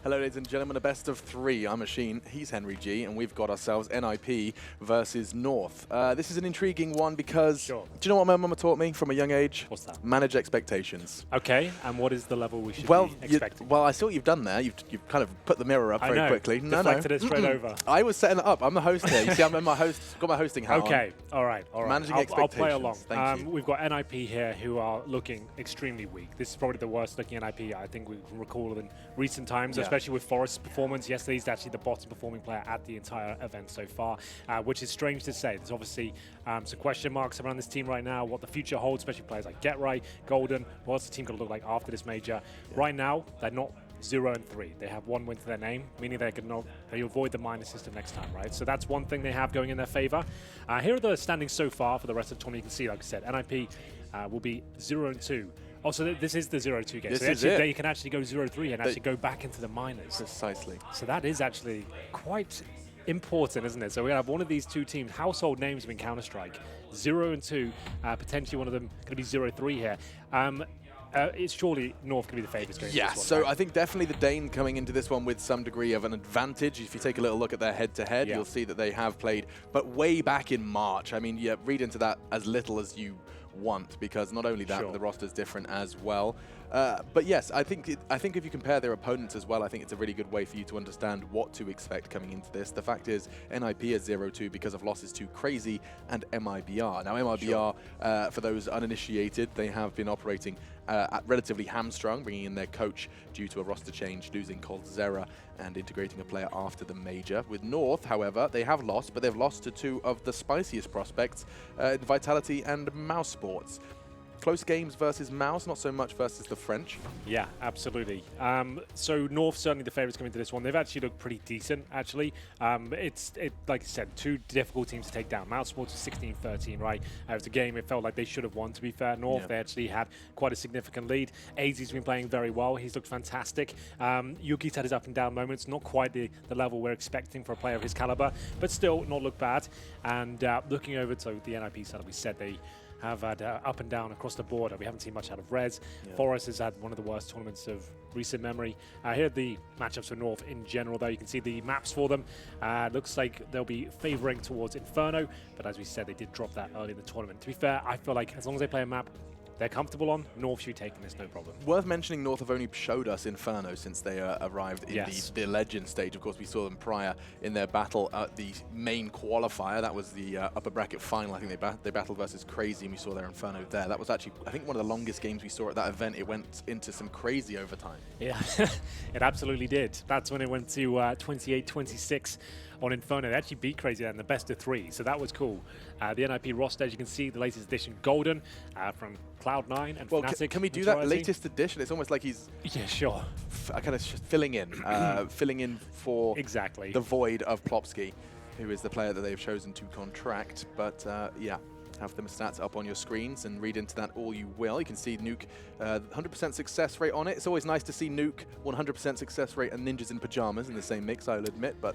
Hello, ladies and gentlemen, a best of three. I'm Machine, he's Henry G, and we've got ourselves NiP versus North. This is an intriguing one because, do you know what my mama taught me from a young age? What's that? Manage expectations. Okay, and what is the level we should be expecting? Well, I see what you've done there. You've kind of put the mirror up very quickly. Deflected it straight over. I was setting it up. I'm the host here. You see, I'm in my got my hosting hat on. Okay, all right. Managing expectations. I'll play along. Thank you. We've got NiP here who are looking extremely weak. This is probably the worst looking NiP I think we can recall in recent times, especially with Forest's performance. Yesterday, he's actually the bottom performing player at the entire event so far, which is strange to say. There's obviously some question marks around this team right now, what the future holds, especially players like GetRight, Golden. What's the team going to look like after this major? Right now, they're not 0-3. They have one win to their name, meaning they avoid the minor system next time, right? So that's one thing they have going in their favor. Here are the standings so far for the rest of the tournament. You can see, like I said, NiP will be 0-2. Also, this is the 0-2 game. So they can actually go 0-3 and actually go back into the minors. Precisely. So that is actually quite important, isn't it? So we have one of these two teams, household names in Counter-Strike, 0-2, potentially one of them going to be 0-3 here. It's surely North going to be the favourites going into this one, so right? I think definitely the Dane coming into this one with some degree of an advantage. If you take a little look at their head-to-head, you'll see that they have played, but way back in March. I mean, yeah, read into that as little as you want, because not only that, but the roster's different as well. But yes, I think if you compare their opponents as well, I think it's a really good way for you to understand what to expect coming into this. The fact is, NiP is 0-2 because of losses to Crazy and MIBR. Now, MIBR, for those uninitiated, they have been operating at relatively hamstrung, bringing in their coach due to a roster change, losing Coldzera and integrating a player after the major. With North, however, they have lost, but they've lost to two of the spiciest prospects, Vitality and Mouse Sports. Close games versus Mouse, not so much versus the French. Yeah, absolutely. So North certainly the favourites coming into this one. They've actually looked pretty decent, actually. It's like I said, two difficult teams to take down. Mouse Sports is 16-13, right? It was a game it felt like they should have won, to be fair. North, they actually had quite a significant lead. AZ's been playing very well. He's looked fantastic. Yuki's had his up and down moments, not quite the level we're expecting for a player of his caliber, but still not looked bad. And looking over to the NiP side, we said they have had up and down across the board. We haven't seen much out of Reds. Forest has had one of the worst tournaments of recent memory. Here are the matchups for North in general, though. You can see the maps for them. Looks like they'll be favouring towards Inferno, but as we said, they did drop that early in the tournament. To be fair, I feel like as long as they play a map they're comfortable on, North should be taking this, no problem. Worth mentioning, North have only showed us Inferno since they arrived in the Legend stage. Of course, we saw them prior in their battle at the main qualifier. That was the upper bracket final. I think they battled versus Crazy, and we saw their Inferno there. That was actually, I think, one of the longest games we saw at that event. It went into some crazy overtime. Yeah, it absolutely did. That's when it went to 28-26. On Inferno. They actually beat Crazy in the best of three, so that was cool. The NiP roster, as you can see, the latest edition, Golden, from Cloud9 and Fnatic. Can we do that latest edition? It's almost like he's kind of filling in, filling in for the void of Plopsky, who is the player that they've chosen to contract. But yeah. Have the stats up on your screens and read into that all you will. You can see Nuke, 100% success rate on it. It's always nice to see Nuke, 100% success rate, and Ninjas in Pajamas in the same mix, I'll admit, but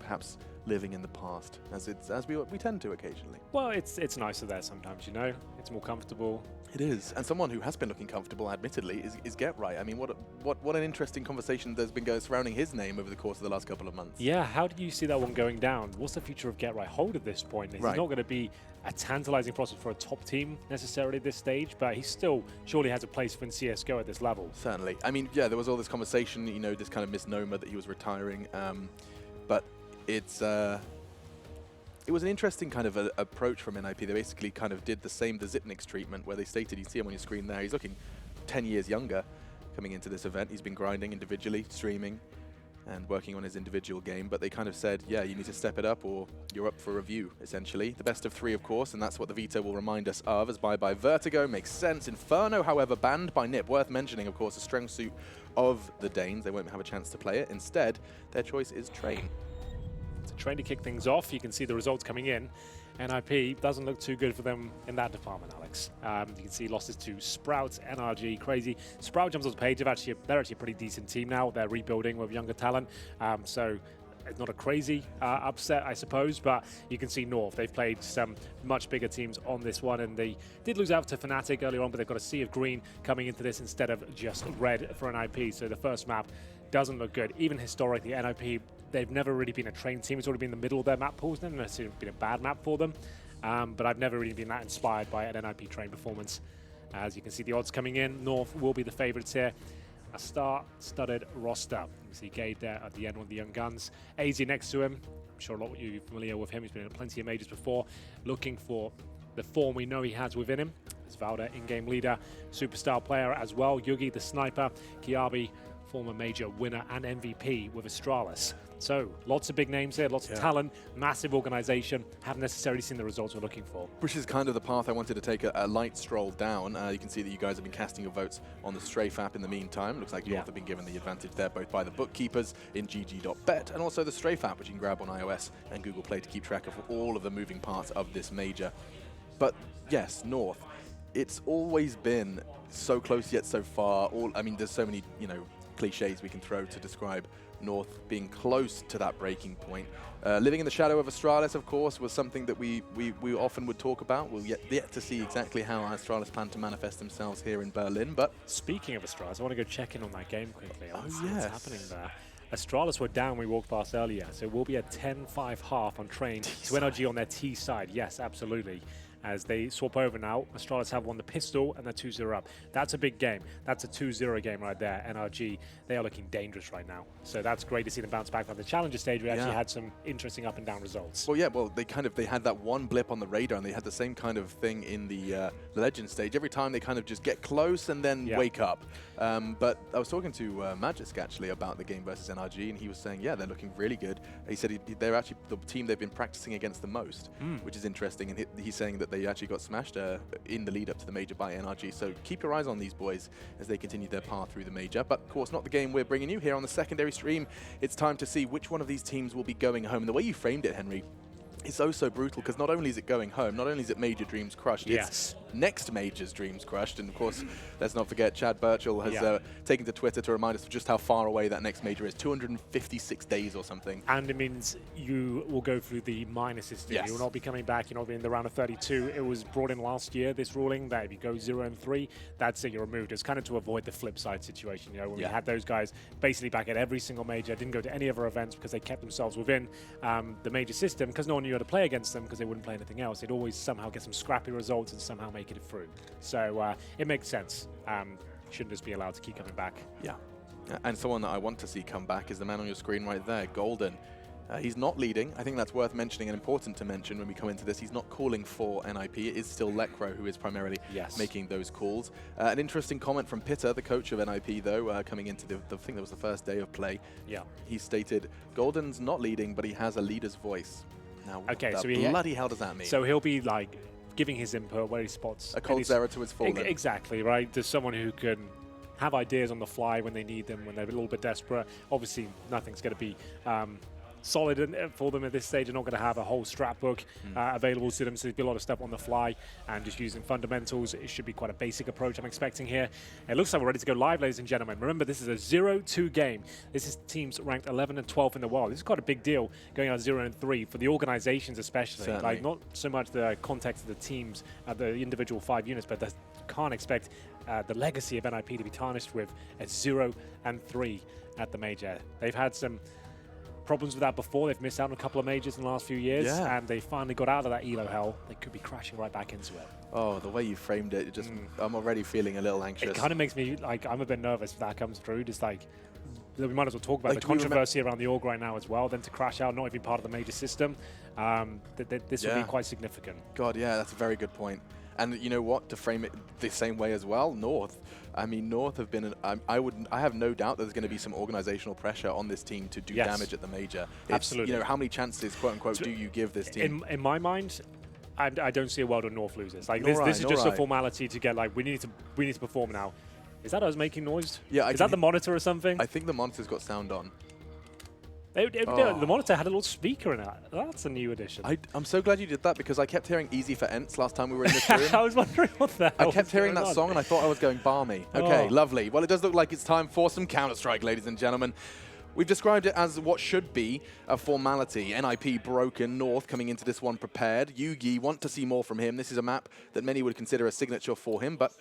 perhaps living in the past, as we tend to occasionally. Well, it's nicer there sometimes, you know. It's more comfortable. It is, and someone who has been looking comfortable, admittedly, is GetRight. I mean, what an interesting conversation there's been surrounding his name over the course of the last couple of months. Yeah, how do you see that one going down? What's the future of GetRight hold at this point? He's not going to be a tantalizing prospect for a top team necessarily at this stage, but he still surely has a place in CSGO at this level. Certainly. I mean, yeah, there was all this conversation, you know, this kind of misnomer that he was retiring, but it was an interesting kind of approach from NiP. They basically kind of did the Zipnix treatment, where they stated, you see him on your screen there, he's looking 10 years younger coming into this event. He's been grinding individually, streaming, and working on his individual game, but they kind of said, yeah, you need to step it up or you're up for review, essentially. The best of three, of course, and that's what the veto will remind us of, as bye-bye Vertigo makes sense. Inferno, however, banned by NiP. Worth mentioning, of course, a strong suit of the Danes. They won't have a chance to play it. Instead, their choice is Train. So Train to kick things off. You can see the results coming in. NiP doesn't look too good for them in that department, Alex. You can see losses to Sprout, NRG, Crazy. Sprout jumps on the page. They're actually a pretty decent team now. They're rebuilding with younger talent. So it's not a crazy upset, I suppose, but you can see North. They've played some much bigger teams on this one, and they did lose out to Fnatic earlier on, but they've got a sea of green coming into this instead of just red for NiP. So the first map doesn't look good. Even historically, NiP, they've never really been a trained team. It's already been the middle of their map pools. Never necessarily been a bad map for them. But I've never really been that inspired by an NiP train performance. As you can see, the odds coming in, North will be the favorites here. A star-studded roster. You see Gade there at the end with the young guns. AZ next to him. I'm sure a lot of you are familiar with him. He's been in plenty of majors before. Looking for the form we know he has within him. As Valda, in-game leader, superstar player as well. Yugi, the sniper. Kiabi, former major winner and MVP with Astralis. So, lots of big names here, lots of talent, massive organization. Haven't necessarily seen the results we're looking for. Which is kind of the path I wanted to take a light stroll down. You can see that you guys have been casting your votes on the Strafe app in the meantime. Looks like North have been given the advantage there, both by the bookkeepers in gg.bet and also the Strafe app, which you can grab on iOS and Google Play to keep track of all of the moving parts of this major. But yes, North, it's always been so close yet so far. I mean, there's so many, cliches we can throw to describe North being close to that breaking point. Living in the shadow of Astralis, of course, was something that we often would talk about. We'll yet to see exactly how Astralis plan to manifest themselves here in Berlin. But speaking of Astralis, I want to go check in on that game quickly. What's happening there? Astralis were down we walked past earlier, so we'll be a 10-5 half on train to NRG on their T side. Yes, absolutely. As they swap over now, Astralis have won the pistol and they're 2-0 up. That's a big game. That's a 2-0 game right there. NRG, they are looking dangerous right now. So that's great to see them bounce back from the challenger stage. We actually had some interesting up and down results. Well, yeah, they had that one blip on the radar, and they had the same kind of thing in the legend stage. Every time they kind of just get close and then wake up. But I was talking to Magisk actually about the game versus NRG, and he was saying, yeah, they're looking really good. He said they're actually the team they've been practicing against the most, which is interesting. And he's saying that they actually got smashed in the lead up to the major by NRG. So keep your eyes on these boys as they continue their path through the major. But of course, not the game we're bringing you here on the secondary stream. It's time to see which one of these teams will be going home. And the way you framed it, Henry, it's so brutal, because not only is it going home, not only is it major dreams crushed, it's next major's dreams crushed. And of course, let's not forget, Chad Birchall has taken to Twitter to remind us of just how far away that next major is, 256 days or something. And it means you will go through the minor system. You will not be coming back, you're not being in the round of 32. It was brought in last year, this ruling, that if you go 0-3, that's it, you're removed. It's kind of to avoid the flip side situation, when we had those guys basically back at every single major, didn't go to any other events because they kept themselves within the major system, because no one knew how to play against them because they wouldn't play anything else. They'd always somehow get some scrappy results and somehow make it through. So it makes sense. Shouldn't just be allowed to keep coming back. Yeah. And someone that I want to see come back is the man on your screen right there, Golden. He's not leading. I think that's worth mentioning and important to mention when we come into this. He's not calling for NiP. It is still Lekro who is primarily making those calls. An interesting comment from Pitta, the coach of NiP, though, coming into the thing that was the first day of play. Yeah. He stated, Golden's not leading, but he has a leader's voice. Now, what the bloody hell does that mean? So he'll be like giving his input where he spots a cold Zera to his fallen. Exactly, right? There's someone who can have ideas on the fly when they need them, when they're a little bit desperate. Obviously, nothing's going to be solid for them at this stage. They're not going to have a whole strat book available to them, so there'll be a lot of stuff on the fly and just using fundamentals. It should be quite a basic approach I'm expecting here. It looks like we're ready to go live, ladies and gentlemen. Remember, this is a 0-2 game. This is teams ranked 11 and 12 in the world. This is quite a big deal going out 0-3 for the organizations especially. Certainly. Like, not so much the context of the teams, the individual 5 units, but can't expect the legacy of NiP to be tarnished with a 0-3 at the major. They've had some problems with that before. They've missed out on a couple of majors in the last few years, and they finally got out of that elo hell. They could be crashing right back into it. Oh, the way you framed it, I'm already feeling a little anxious. It kind of makes me, like, I'm a bit nervous if that comes through. Just like, we might as well talk about the controversy around the org right now as well. Then to crash out, not even part of the major system, this would be quite significant. God, yeah, that's a very good point. And you know what? To frame it the same way as well, North. I mean, North have been. I have no doubt that there's going to be some organizational pressure on this team to do damage at the major. Absolutely. How many chances, quote unquote, do you give this team? In my mind, I don't see a world where North loses. Like this is just a formality to get. Like we need to perform now. Is that us making noise? Yeah. Is that the monitor or something? I think the monitor's got sound on. The monitor had a little speaker in it. That's a new addition. I'm so glad you did that, because I kept hearing Easy for Ents last time we were in this room. I was wondering what the hell I kept hearing that song and I thought I was going balmy. Okay, lovely. Well, it does look like it's time for some Counter-Strike, ladies and gentlemen. We've described it as what should be a formality. NiP broken, North coming into this one prepared. Yugi want to see more from him. This is a map that many would consider a signature for him, but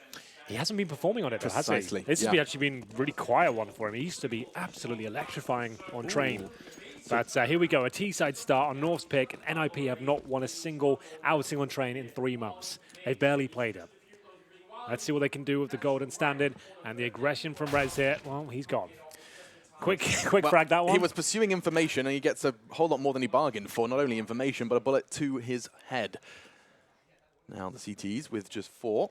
He hasn't been performing on it, though, has he? Precisely. This has actually been a really quiet one for him. He used to be absolutely electrifying on train. But here we go, a T-side start on North's pick. NiP have not won a single outing on train in 3 months. They've barely played it. Let's see what they can do with the golden standard and the aggression from Rez here. Well, he's gone. Quick frag that one. He was pursuing information, and he gets a whole lot more than he bargained for. Not only information, but a bullet to his head. Now the CTs with just 4.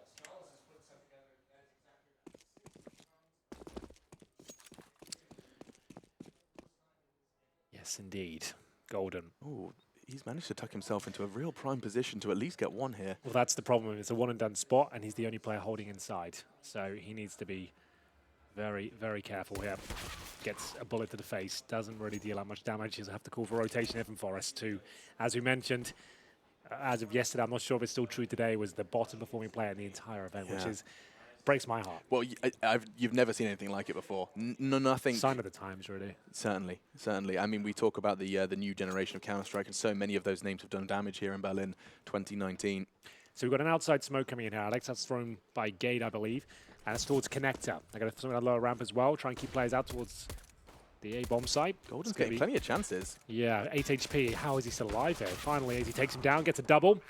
Yes, indeed. Golden. Ooh, he's managed to tuck himself into a real prime position to at least get 1 here. Well, that's the problem. It's a one-and-done spot, and he's the only player holding inside. So he needs to be very, very careful here. Gets a bullet to the face. Doesn't really deal that much damage. He'll have to call for rotation here from Forest, too. As we mentioned, as of yesterday, I'm not sure if it's still true today, was the bottom performing player in the entire event, which is breaks my heart. Well, you've never seen anything like it before. Nothing. Sign of the times, really. Certainly, certainly. I mean, we talk about the new generation of Counter-Strike, and so many of those names have done damage here in Berlin 2019. So we've got an outside smoke coming in here. Alex, that's thrown by Gade, I believe. And it's towards Connector. They're going to throw a lower ramp as well, try and keep players out towards the A-bomb site. Golden's getting plenty of chances. Yeah, 8 HP. How is he still alive here? Finally, as he takes him down, gets a double.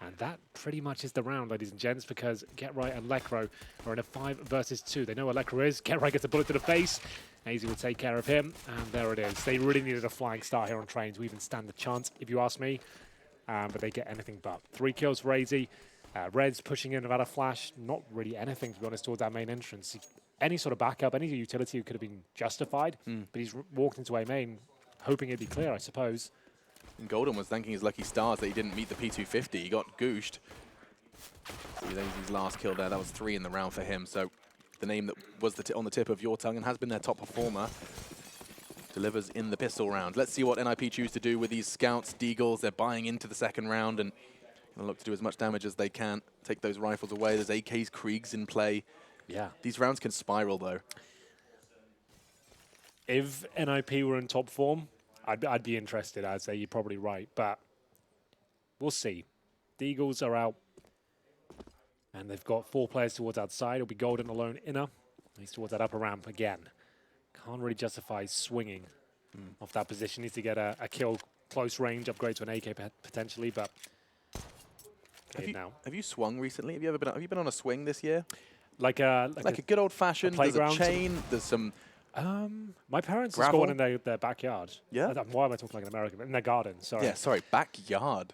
And that pretty much is the round, ladies and gents, because GetRight and Lekro are in a 5 versus 2. They know where Lekro is. GetRight gets a bullet to the face. AZ will take care of him. And there it is. They really needed a flying start here on train to even stand a chance, if you ask me. But they get anything but. 3 kills for AZ. Reds pushing in without a flash. Not really anything, to be honest, towards that main entrance. Any sort of backup, any utility could have been justified. But he's walked into A main, hoping it'd be clear, I suppose. And Golden was thanking his lucky stars that he didn't meet the P250. He got gooshed. See, his last kill there. That was 3 in the round for him. So the name that was on the tip of your tongue and has been their top performer delivers in the pistol round. Let's see what NiP choose to do with these scouts, Deagles. They're buying into the second round and going to look to do as much damage as they can. Take those rifles away. There's AKs, Kriegs in play. Yeah. These rounds can spiral, though. If NiP were in top form, I'd be interested. I'd say you're probably right, but we'll see. The Eagles are out, and they've got 4 players towards outside. It'll be Golden alone inner. He's towards that upper ramp again. Can't really justify swinging off that position. Needs to get a kill close range, upgrade to an AK potentially, but have you swung recently? Have you been on a swing this year? Like a good old fashioned. There's a chain. There's some. My parents gravel? scored in their backyard. Yeah. Why am I talking like an American? In their garden. Sorry. Yeah. Sorry. Backyard.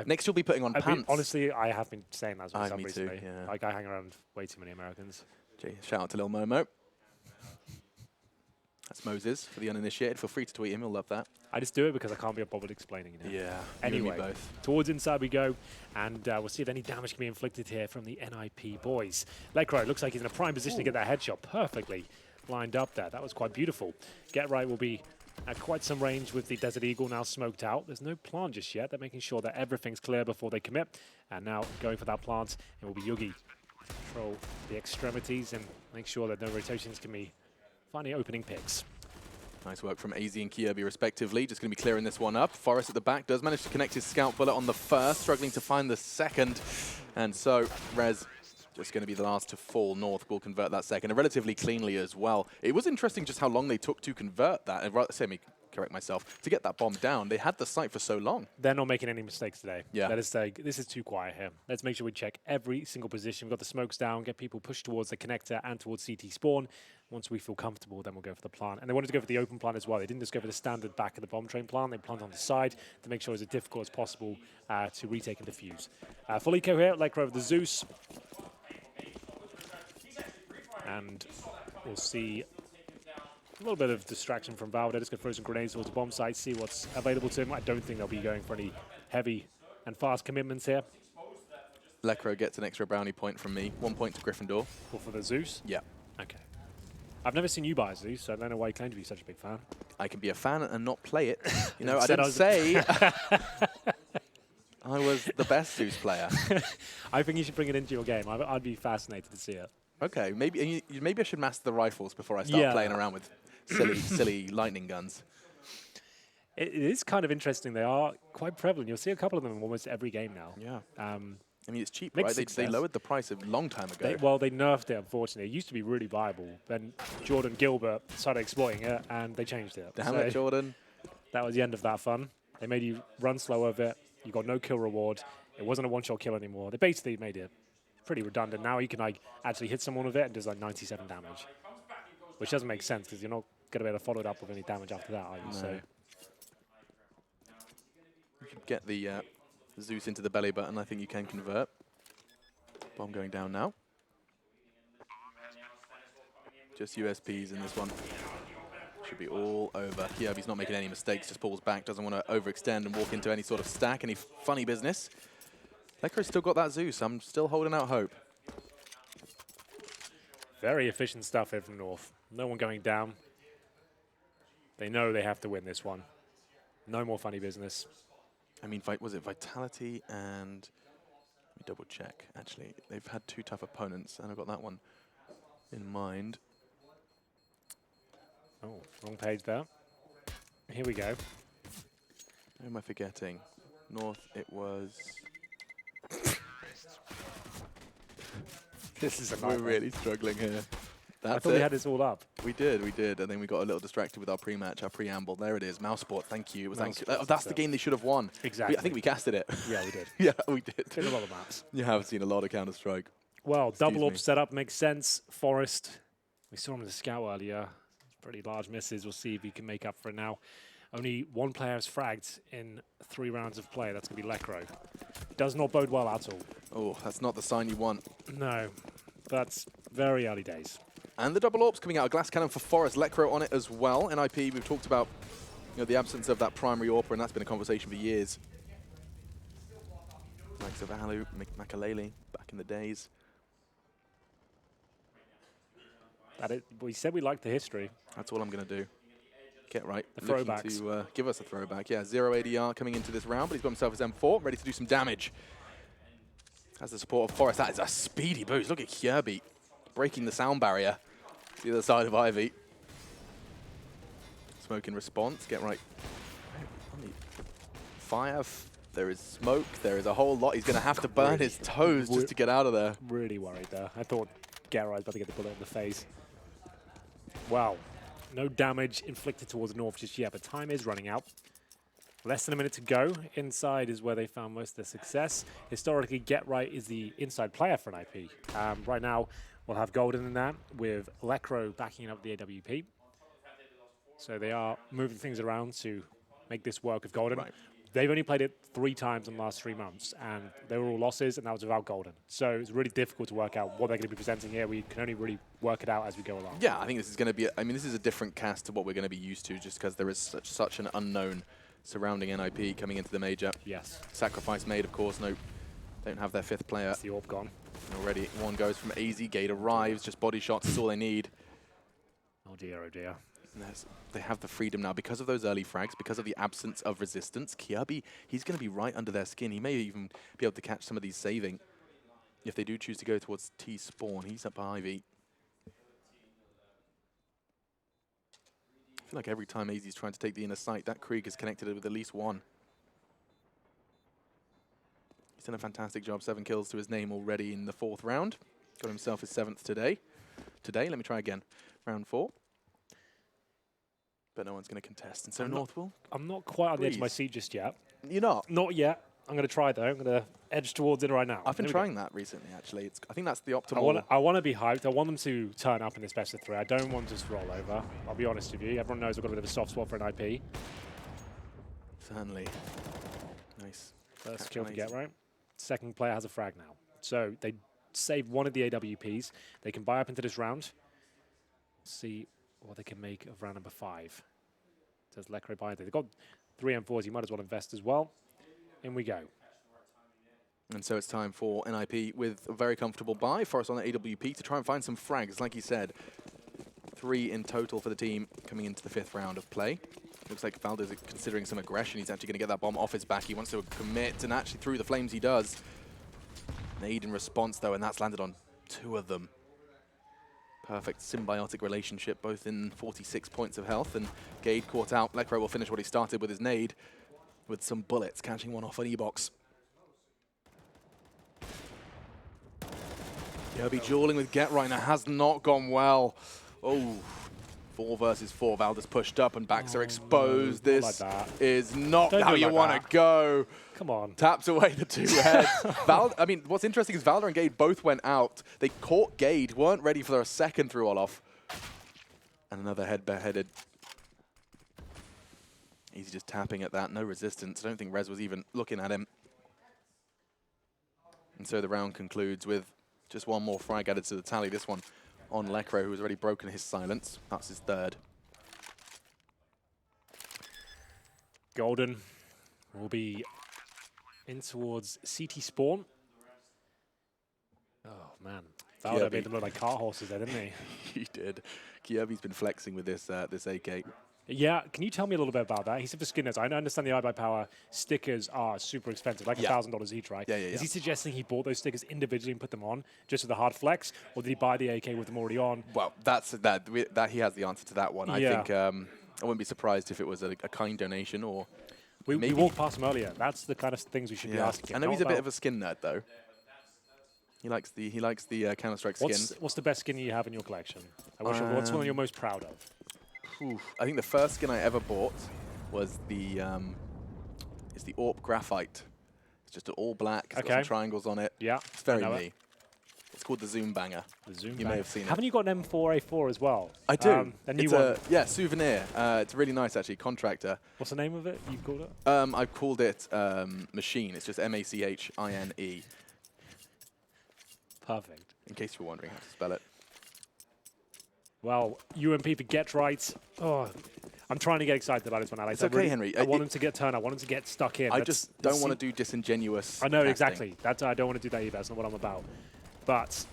Next, you'll be putting on pants. Honestly, I have been saying that myself me recently. too, yeah. Like I hang around way too many Americans. Gee, shout out to Lil Momo. That's Moses for the uninitiated. Feel free to tweet him. He'll love that. I just do it because I can't be bothered explaining it. Yeah. Anyway, you and me both. Towards inside we go, and we'll see if any damage can be inflicted here from the NiP boys. Lekro looks like he's in a prime position to get that headshot perfectly lined up there. That was quite beautiful. GetRight will be at quite some range with the Desert Eagle now smoked out. There's no plant just yet. They're making sure that everything's clear before they commit. And now going for that plant, it will be Yugi. Control the extremities and make sure that no rotations can be finding opening picks. Nice work from AZ and Kirby respectively. Just going to be clearing this one up. Forest at the back does manage to connect his scout bullet on the first, struggling to find the second. And so Rez just going to be the last to fall. North will convert that second, and relatively cleanly as well. It was interesting just how long they took to convert that. And let me correct myself. To get that bomb down, they had the site for so long. They're not making any mistakes today. Yeah. Let us say, this is too quiet here. Let's make sure we check every single position. We've got the smokes down, get people pushed towards the connector and towards CT spawn. Once we feel comfortable, then we'll go for the plant. And they wanted to go for the open plant as well. They didn't just go for the standard back of the bomb train plant. They plant on the side to make sure it's as difficult as possible to retake and defuse. Full eco here, Lekro with the Zeus. And we'll see a little bit of distraction from Valve. They're just going to throw some grenades towards the bomb site, see what's available to him. I don't think they'll be going for any heavy and fast commitments here. Lekro gets an extra brownie point from me. 1 point to Gryffindor. Or for the Zeus? Yeah. Okay. I've never seen you buy a Zeus, so I don't know why you claim to be such a big fan. I can be a fan and not play it. You know, I didn't say I was the best Zeus player. I think you should bring it into your game. I'd be fascinated to see it. Okay, maybe I should master the rifles before I start playing around with silly lightning guns. It is kind of interesting. They are quite prevalent. You'll see a couple of them in almost every game now. Yeah. I mean, it's cheap, Mixed right? They lowered the price a long time ago. They nerfed it, unfortunately. It used to be really viable. Then Jordan Gilbert started exploiting it, and they changed it. Damn it, Jordan. That was the end of that fun. They made you run slow with it. You got no kill reward. It wasn't a one-shot kill anymore. They basically made it pretty redundant. Now you can like actually hit someone with it and does like 97 damage, which doesn't make sense because you're not going to be able to follow it up with any damage after that, are you? No. So You should get the Zeus into the belly button. I think you can convert. Bomb going down now. Just USPs in this one. Should be all over. Kirby's not making any mistakes, just pulls back, doesn't want to overextend and walk into any sort of stack, any funny business. Lekro's still got that Zeus. I'm still holding out hope. very efficient stuff here from North. No one going down. They know they have to win this one. No more funny business. I mean, was it Vitality and... Let me double check, actually. They've had two tough opponents, and I've got that one in mind. Oh, wrong page there. Here we go. Who am I forgetting? North, it was... This is a We're really struggling here. I thought we had this all up. We did, and then we got a little distracted with our pre-match, our preamble. There it is, Mouse Sport, thank you. It was that's the game they should have won. Exactly. I think we casted it. Yeah, we did. Yeah, we did. Did a lot of maps. You have seen a lot of Counter-Strike. Well, double up setup makes sense. Forest, we saw him in the scout earlier. Pretty large misses. We'll see if he can make up for it now. Only one player is fragged in 3 rounds of play. That's going to be Lekro. Does not bode well at all. Oh, that's not the sign you want. No, that's very early days. And the double AWPs coming out. A glass cannon for Forest. Lekro on it as well. NiP, we've talked about the absence of that primary AWP, and that's been a conversation for years. Likes of Alu, Makalele, back in the days. We said we liked the history. That's all I'm going to do. Get right. The throwbacks. To give us a throwback. Yeah, 0 ADR coming into this round, but he's got himself his M4, ready to do some damage. Has the support of Forest. That is a speedy boost. Look at Kirby breaking the sound barrier. The other side of Ivy. Smoke in response. Get right. Fire. There is smoke. There is a whole lot. He's going to have to burn his toes just to get out of there. Really worried there. I thought Garai was about to get the bullet in the face. Wow. No damage inflicted towards North just yet, but time is running out. Less than a minute to go. Inside is where they found most of their success. Historically, Get Right is the inside player for NiP. Right now, we'll have Golden in that, with Lekro backing up the AWP. So they are moving things around to make this work with Golden. Right. They've only played it 3 times in the last 3 months, and they were all losses, and that was without Golden. So it's really difficult to work out what they're going to be presenting here. We can only really work it out as we go along. Yeah, I think this is going to be, this is a different cast to what we're going to be used to, just because there is such an unknown surrounding NiP coming into the major. Yes. Sacrifice made, of course. No, don't have their 5th player. That's the AWP gone. Already one goes from AZ, Gate arrives, just body shots is all they need. Oh dear, oh dear. They have the freedom now because of those early frags, because of the absence of resistance. Kirby, he's going to be right under their skin. He may even be able to catch some of these saving if they do choose to go towards T-spawn. He's up by Ivy. I feel like every time AZ's trying to take the inner sight, that Krieg is connected with at least one. He's done a fantastic job. 7 kills to his name already in the 4th round. Got himself his 7th today. Let me try again. Round 4. But no one's going to contest. And so North will. I'm not quite on the edge of my seat just yet. You're not? Not yet. I'm going to try, though. I'm going to edge towards it right now. I've been trying that recently, actually. I think that's the optimal. I want to be hyped. I want them to turn up in this best of 3. I don't want to just roll over. I'll be honest with you. Everyone knows I've got a bit of a soft spot for NiP. Certainly. Nice. First kill to Get Right. Second player has a frag now. So they save one of the AWPs. They can buy up into this round. See what they can make of round number 5. Does Lekro buy into? They've got 3 M4s. You might as well invest as well. In we go. And so it's time for NiP with a very comfortable buy. Forest on the AWP to try and find some frags. Like he said, 3 in total for the team coming into the 5th round of play. Looks like Valdo's considering some aggression. He's actually going to get that bomb off his back. He wants to commit, and actually through the flames he does. Nade in response, though, and that's landed on 2 of them. Perfect symbiotic relationship, both in 46 points of health, and Gade caught out. Lekro will finish what he started with his nade, with some bullets, catching one off an E-box. Kirby dueling with Get right now has not gone well. Oh, 4 versus 4. Valda's pushed up and backs are exposed. No, this like is not Don't how do it you like want that. to go. Come on. Taps away the 2 heads. I mean, what's interesting is Valda and Gade both went out. They caught Gade, weren't ready for a second through Olof. And another head beheaded. Easy just tapping at that, no resistance. I don't think Rez was even looking at him. And so the round concludes with just one more frag added to the tally. This one on Lekro, who has already broken his silence. That's his 3rd. Golden will be in towards CT spawn. Oh, man. Valda made them look like car horses there, didn't he? He did. Kirby's been flexing with this this AK. Yeah, can you tell me a little bit about that? He said for skinners, I understand the iBuyPower stickers are super expensive, like $1,000 each, right? Yeah. Is he suggesting he bought those stickers individually and put them on just with a hard flex, or did he buy the AK with them already on? Well, that he has the answer to that one. Yeah. I think I wouldn't be surprised if it was a kind donation or We walked past him earlier. That's the kind of things we should be asking. I know he's a bit of a skin nerd though. He likes the Counter-Strike skins. What's the best skin you have in your collection? What's one you're most proud of? I think the first skin I ever bought was the AWP Graphite. It's just all black. It's got some triangles on it. Yeah, it's very me. It's called the Zoom Banger. The Zoom You may have seen it. Haven't you got an M4A4 as well? I do. A new one. Yeah, Souvenir. It's really nice actually. Contractor. What's the name of it? You've called it? I've called it Machine. It's just MACHINE. Perfect. In case you were wondering how to spell it. Well, UMP for Get Right. Oh, I'm trying to get excited about this one, Alex. It's okay, Henry. I want him to get turned. I want him to get stuck in. I just don't want to do disingenuous. I know, acting. exactly. I don't want to do that either. That's not what I'm about. But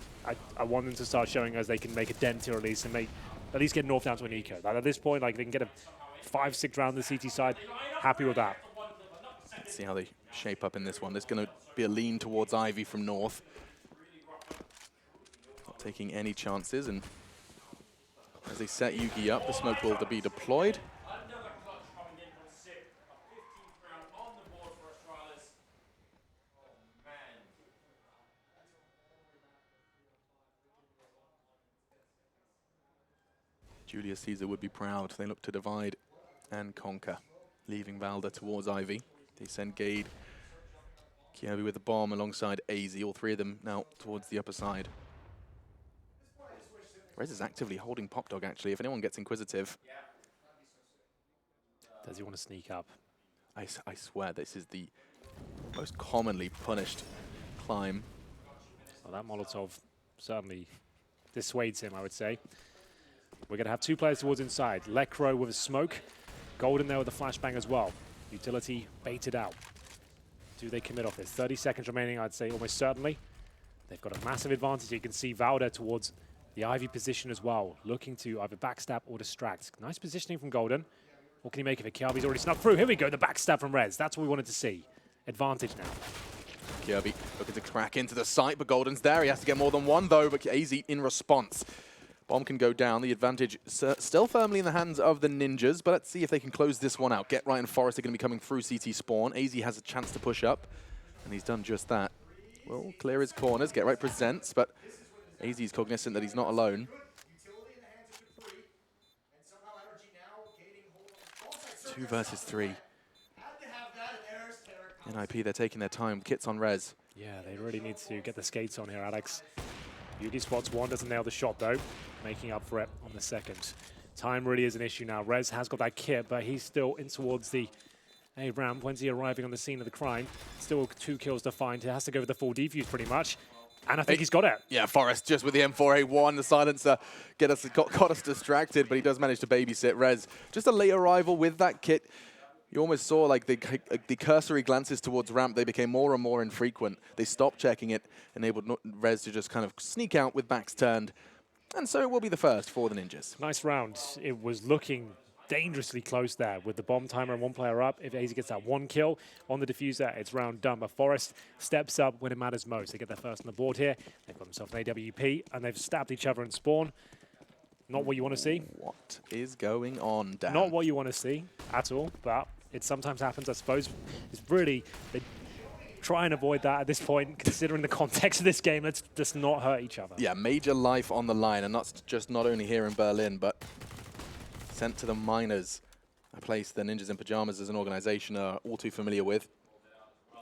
I want them to start showing us they can make a dent here at least and at least get North down to an eco. Like, at this point, like, they can get a 5-6 round on the CT side. Happy with that. Let's see how they shape up in this one. There's going to be a lean towards Ivy from North. Not taking any chances, and as they set Yugi up, the smoke will be deployed. Julius Caesar would be proud. They look to divide and conquer, leaving Valda towards Ivy. They send Gade, Kirby with the bomb alongside AZ, all 3 of them now towards the upper side. Rez is actively holding Pop Dog, actually, if anyone gets inquisitive. Does he want to sneak up? I swear this is the most commonly punished climb. Well, that Molotov certainly dissuades him, I would say. We're going to have 2 players towards inside. Lekro with a smoke. Golden there with a flashbang as well. Utility baited out. Do they commit off this? 30 seconds remaining, I'd say almost certainly. They've got a massive advantage. You can see Valda towards the Ivy position as well, looking to either backstab or distract. Nice positioning from Golden. What can he make of it? Kiabi's already snuck through. Here we go, the backstab from Rez. That's what we wanted to see. Advantage now. Kirby looking to crack into the site, but Golden's there. He has to get more than one, though, but AZ in response. Bomb can go down. The advantage still firmly in the hands of the Ninjas, but let's see if they can close this one out. Get Right and Forrest are going to be coming through CT spawn. AZ has a chance to push up, and he's done just that. Will clear his corners. Get Right presents, but AZ is cognizant that he's not alone. 2 versus 3. NiP, they're taking their time. Kits on Rez. Yeah, they really need to get the skates on here, Alex. Beauty spots one, doesn't nail the shot though, making up for it on the second. Time really is an issue now. Rez has got that kit, but he's still in towards the ramp. When's he arriving on the scene of the crime? Still 2 kills to find. He has to go with the full defuse pretty much. And I think he's got it. Yeah, Forrest just with the M4A1, the silencer got us distracted, but he does manage to babysit Rez. Just a late arrival with that kit. You almost saw like the cursory glances towards ramp. They became more and more infrequent. They stopped checking it, enabled Rez to just kind of sneak out with backs turned. And so it will be the first for the Ninjas. Nice round. It was looking dangerously close there with the bomb timer and 1 player up. If AZ gets that 1 kill on the diffuser, it's round done. But Forrest steps up when it matters most. They get their first on the board here. They've got themselves an AWP, and they've stabbed each other in spawn. Not what you want to see. What is going on, Dan? Not what you want to see at all, but it sometimes happens, I suppose. It's really, try and avoid that at this point, considering the context of this game. Let's just not hurt each other. Yeah, major life on the line, and that's just not only here in Berlin, but sent to the minors, a place the Ninjas in Pajamas as an organization are all too familiar with,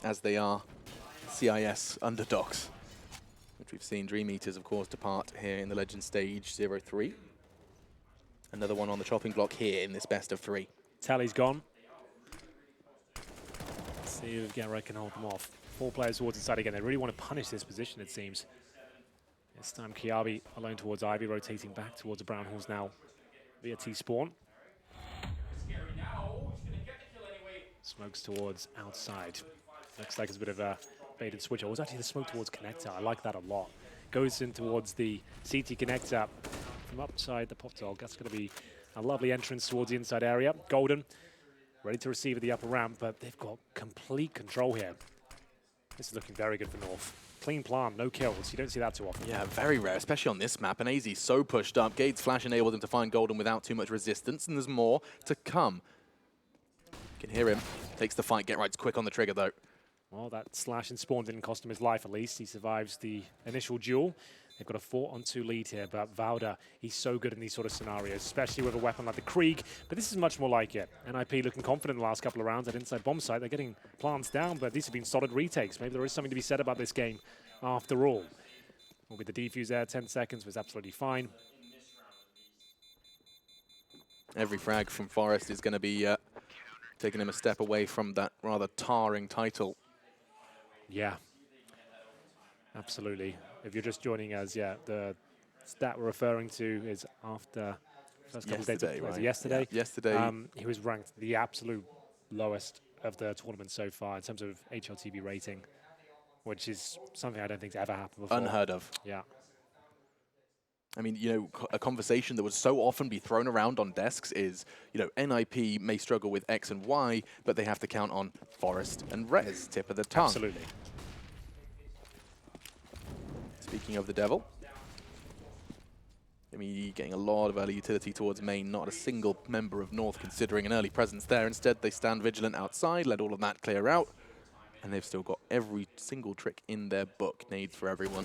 as they are CIS underdogs, which we've seen Dream Eaters, of course, depart here in the Legend Stage 0-3. Another one on the chopping block here in this best of 3. Tally's gone. Let's see if Genra can hold them off. 4 players towards inside again. They really want to punish this position, it seems. This time Kiabi alone towards Ivy, rotating back towards the Brown Horse now via T-Spawn. Smokes towards outside. Looks like it's a bit of a baited switch. It was actually the smoke towards connector. I like that a lot. Goes in towards the CT connector from upside the pop dog. That's going to be a lovely entrance towards the inside area. Golden ready to receive at the upper ramp, but they've got complete control here. This is looking very good for North. Clean plant, no kills. You don't see that too often. Yeah, very rare, especially on this map. And AZ so pushed up. Gade's flash enabled him to find Golden without too much resistance, and there's more to come. You can hear him. Takes the fight. Get Right's quick on the trigger, though. Well, that slash and spawn didn't cost him his life, at least. He survives the initial duel. They've got a 4-on-2 lead here, but Valda, he's so good in these sort of scenarios, especially with a weapon like the Krieg. But this is much more like it. NiP looking confident in the last couple of rounds at inside bomb site. They're getting plants down, but these have been solid retakes. Maybe there is something to be said about this game after all. Will be the defuse there, 10 seconds was absolutely fine. Every frag from Forest is going to be taking him a step away from that rather tarring title. Yeah, absolutely. If you're just joining us, yeah, the stat we're referring to is after first couple of days of yesterday. Yeah, yesterday. He was ranked the absolute lowest of the tournament so far in terms of HLTV rating, which is something I don't think's ever happened before. Unheard of. Yeah. I mean, you know, a conversation that would so often be thrown around on desks is, you know, NiP may struggle with X and Y, but they have to count on Forest and Rez, tip of the tongue. Absolutely. Speaking of the Devil, I mean, getting a lot of early utility towards main, not a single member of North considering an early presence there. Instead, they stand vigilant outside, let all of that clear out, and they've still got every single trick in their book. Nades for everyone.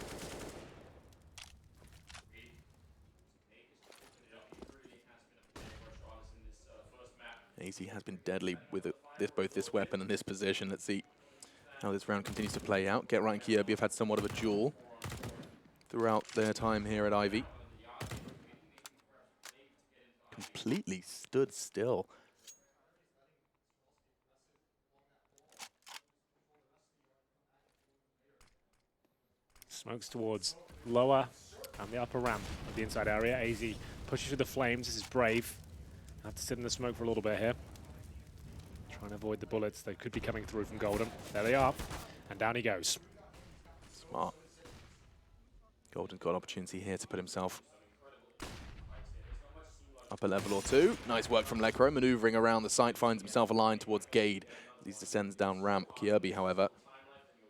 AZ has been deadly with both this weapon and this position. Let's see how this round continues to play out. Get Right and Kiabi have had somewhat of a duel throughout their time here at Ivy. Completely stood still. Smokes towards lower and the upper ramp of the inside area. AZ pushes through the flames. This is brave. Have to sit in the smoke for a little bit here. Trying to avoid the bullets that could be coming through from Golden. There they are. And down he goes. Smart. Golden's got an opportunity here to put himself up a level or two. Nice work from Lekro. Maneuvering around the site, finds himself aligned towards Gade. He descends down ramp. Kiabi, however,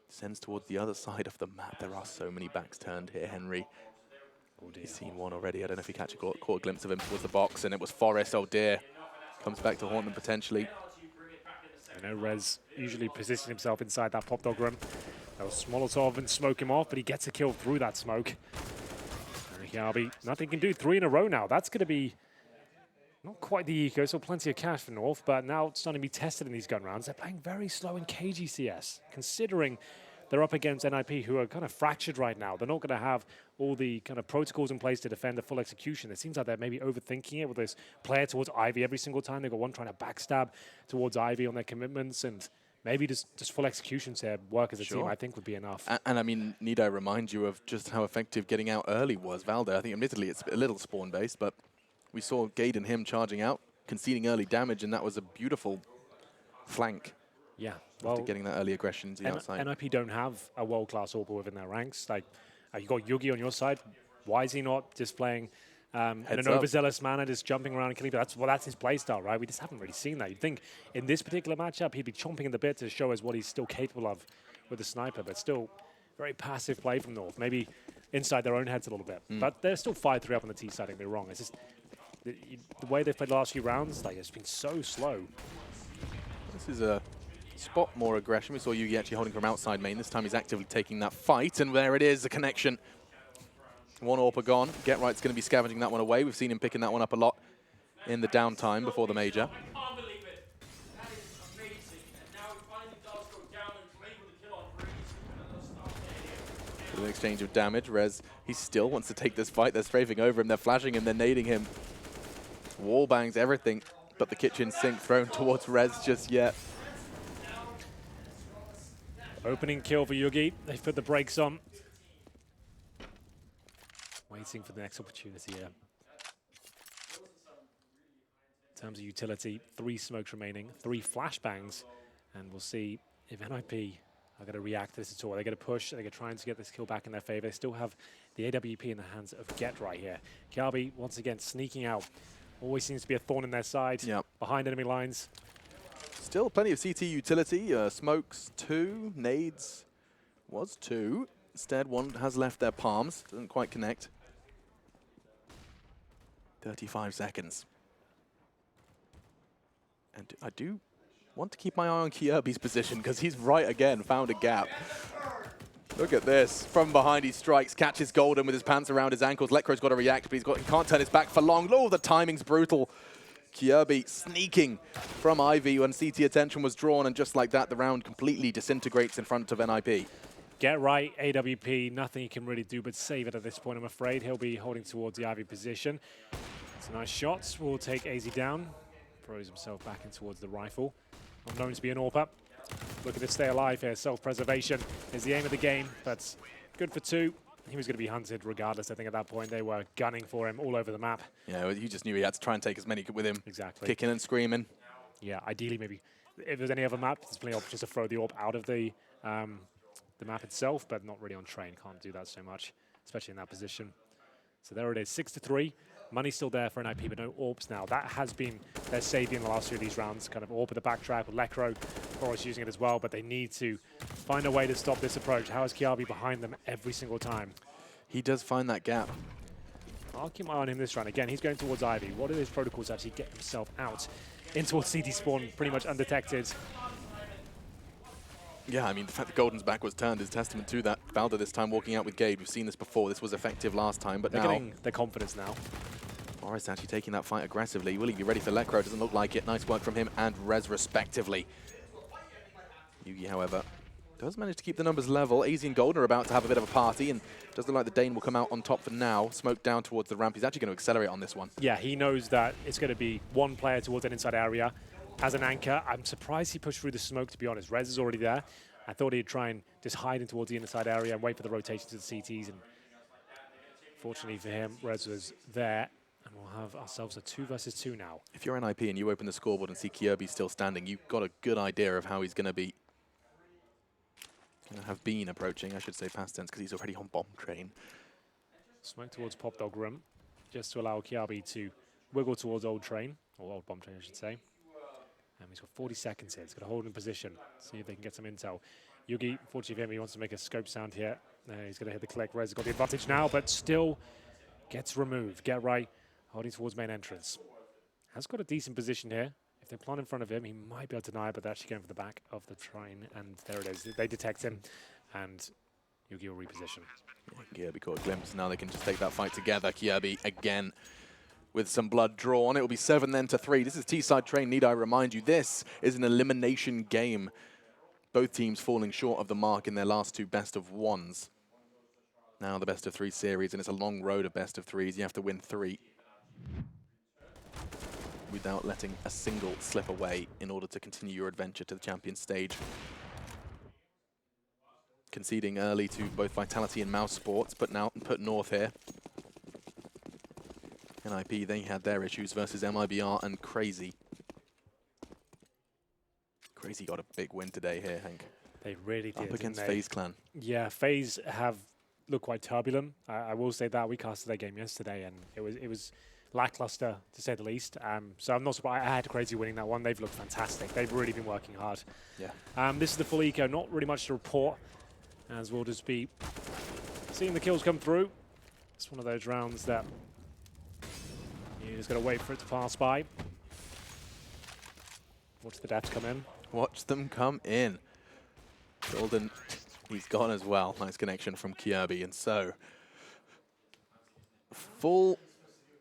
descends towards the other side of the map. There are so many backs turned here, Henry. He's seen one already. I don't know if he caught a glimpse of him towards the box, and it was Forest. Oh dear. Comes back to haunt them potentially. I know Rez usually positions himself inside that pop dog room. That was Molotov and smoke him off, but he gets a kill through that smoke. Kiabi, nothing can do. 3 in a row now. That's going to be not quite the eco, so plenty of cash for North, but now it's starting to be tested in these gun rounds. They're playing very slow in KGCS, considering they're up against NiP, who are kind of fractured right now. They're not going to have all the kind of protocols in place to defend the full execution. It seems like they're maybe overthinking it with this player towards Ivy every single time. They've got one trying to backstab towards Ivy on their commitments, and maybe just full executions here work as a team, I think, would be enough. And I mean, need I remind you of just how effective getting out early was? Valda, I think admittedly it's a little spawn-based, but we saw Gade and him charging out, conceding early damage, and that was a beautiful flank. Yeah, well, after getting that early aggression to the outside. NiP don't have a world-class AWPer within their ranks. Like, you got Yugi on your side. Why is he not just playing in an overzealous manner, just jumping around and killing people? That's his playstyle, right? We just haven't really seen that. You'd think in this particular matchup, he'd be chomping at the bit to show us what he's still capable of with the sniper, but still very passive play from North. Maybe inside their own heads a little bit. But they're still 5-3 up on the T side, don't get me wrong. It's just the way they've played the last few rounds, like, it's been so slow. This is a spot more aggression. We saw Yugi actually holding from outside main. This time he's actively taking that fight, and there it is, the connection. One AWP gone. Get Right's going to be scavenging that one away. We've seen him picking that one up a lot in the downtime before the major. An exchange of damage. Rez, he still wants to take this fight. They're strafing over him. They're flashing him. They're nading him. Wall bangs, everything. But the kitchen sink thrown towards Rez just yet. Opening kill for Yugi. They've put the brakes on. Waiting for the next opportunity here. In terms of utility, 3 smokes remaining, 3 flashbangs. And we'll see if NiP are going to react to this at all. They're going to push, they're going to try to get this kill back in their favor. They still have the AWP in the hands of Get Right here. Kiabi, once again, sneaking out. Always seems to be a thorn in their side, behind enemy lines. Still plenty of CT utility. Smokes 2, nades was 2. Instead, 1 has left their palms. Doesn't quite connect. 35 seconds. And I do want to keep my eye on Kierby's position because he's right again, found a gap. Look at this. From behind he strikes, catches Golden with his pants around his ankles. Lekro's got to react, but he can't turn his back for long. Oh, the timing's brutal. Kierby sneaking from Ivy when CT attention was drawn, and just like that, the round completely disintegrates in front of NiP. Get Right, AWP, nothing he can really do but save it at this point, I'm afraid. He'll be holding towards the Ivy position. It's a nice shot. We'll take AZ down. Throws himself back in towards the rifle. Not known to be an AWP. Looking to stay alive here. Self-preservation is the aim of the game, but good for 2. He was going to be hunted regardless, I think, at that point. They were gunning for him all over the map. Yeah, you just knew he had to try and take as many with him. Exactly. Kicking and screaming. Yeah, ideally, maybe if there's any other map, there's plenty of options to throw the AWP out of the map itself, but not really on train. Can't do that so much, especially in that position. So there it is, 6-3. Money's still there for NiP, but no AWPs now. That has been their savior in the last 2 of these rounds. Kind of AWP at the backtrack with Lekro, of course, using it as well, but they need to find a way to stop this approach. How is Kiabi behind them every single time? He does find that gap. I'll keep my eye on him this round. Again, he's going towards Ivy. What are his protocols to actually get himself out in towards CT spawn, pretty much undetected? Yeah, I mean, the fact that Golden's back was turned is testament to that. Valda this time walking out with Gade. We've seen this before. This was effective last time, but they're now getting their confidence now. Morris actually taking that fight aggressively. Will he be ready for Lekro? Doesn't look like it. Nice work from him and Rez respectively. Yugi, however, does manage to keep the numbers level. AZ and Golden are about to have a bit of a party, and does look like the Dane will come out on top for now. Smoke down towards the ramp. He's actually going to accelerate on this one. Yeah, he knows that it's going to be one player towards an inside area as an anchor. I'm surprised he pushed through the smoke, to be honest. Rez is already there. I thought he'd try and just hide in towards the inside area and wait for the rotation to the CTs. And fortunately for him, Rez was there. And we'll have ourselves a 2 versus 2 now. If you're NiP and you open the scoreboard and see Kierby still standing, you've got a good idea of how he's going to be. Going to have been approaching, I should say past tense, because he's already on bomb train. Smoke towards Pop Dog Room, just to allow Kiabi to wiggle towards Old Train, or Old Bomb Train, I should say. And he's got 40 seconds here. He's got to hold in position, see if they can get some intel. Yugi, fortunately for him, he wants to make a scope sound here. He's going to hit the click. Rez has got the advantage now, but still gets removed. Get Right, holding towards main entrance. Has got a decent position here. If they plant in front of him, he might be able to deny it, but they're actually going for the back of the train, and there it is. They detect him, and Yugi will reposition. Yeah, Kierby caught a glimpse. Now they can just take that fight together. Kierby again with some blood drawn. It will be 7 then to 3. This is T-side train, need I remind you. This is an elimination game. Both teams falling short of the mark in their last 2 best-of-1s. Now the best-of-3 series, and it's a long road of best-of-3s. You have to win 3 without letting a single slip away in order to continue your adventure to the champion stage. Conceding early to both Vitality and Mouse Sports, but now put North here. NiP, they had their issues versus MIBR and Crazy. Crazy got a big win today here, Hank. They really did. Up against FaZe Clan. Yeah, FaZe have looked quite turbulent. I will say that. We casted their game yesterday, and it was lackluster, to say the least. So I'm not surprised. I had Crazy winning that one. They've looked fantastic. They've really been working hard. Yeah. This is the full eco. Not really much to report, as we'll just be seeing the kills come through. It's one of those rounds that you just got to wait for it to pass by. Watch the deaths come in. Watch them come in. Golden, he's gone as well. Nice connection from Kirby. And so, full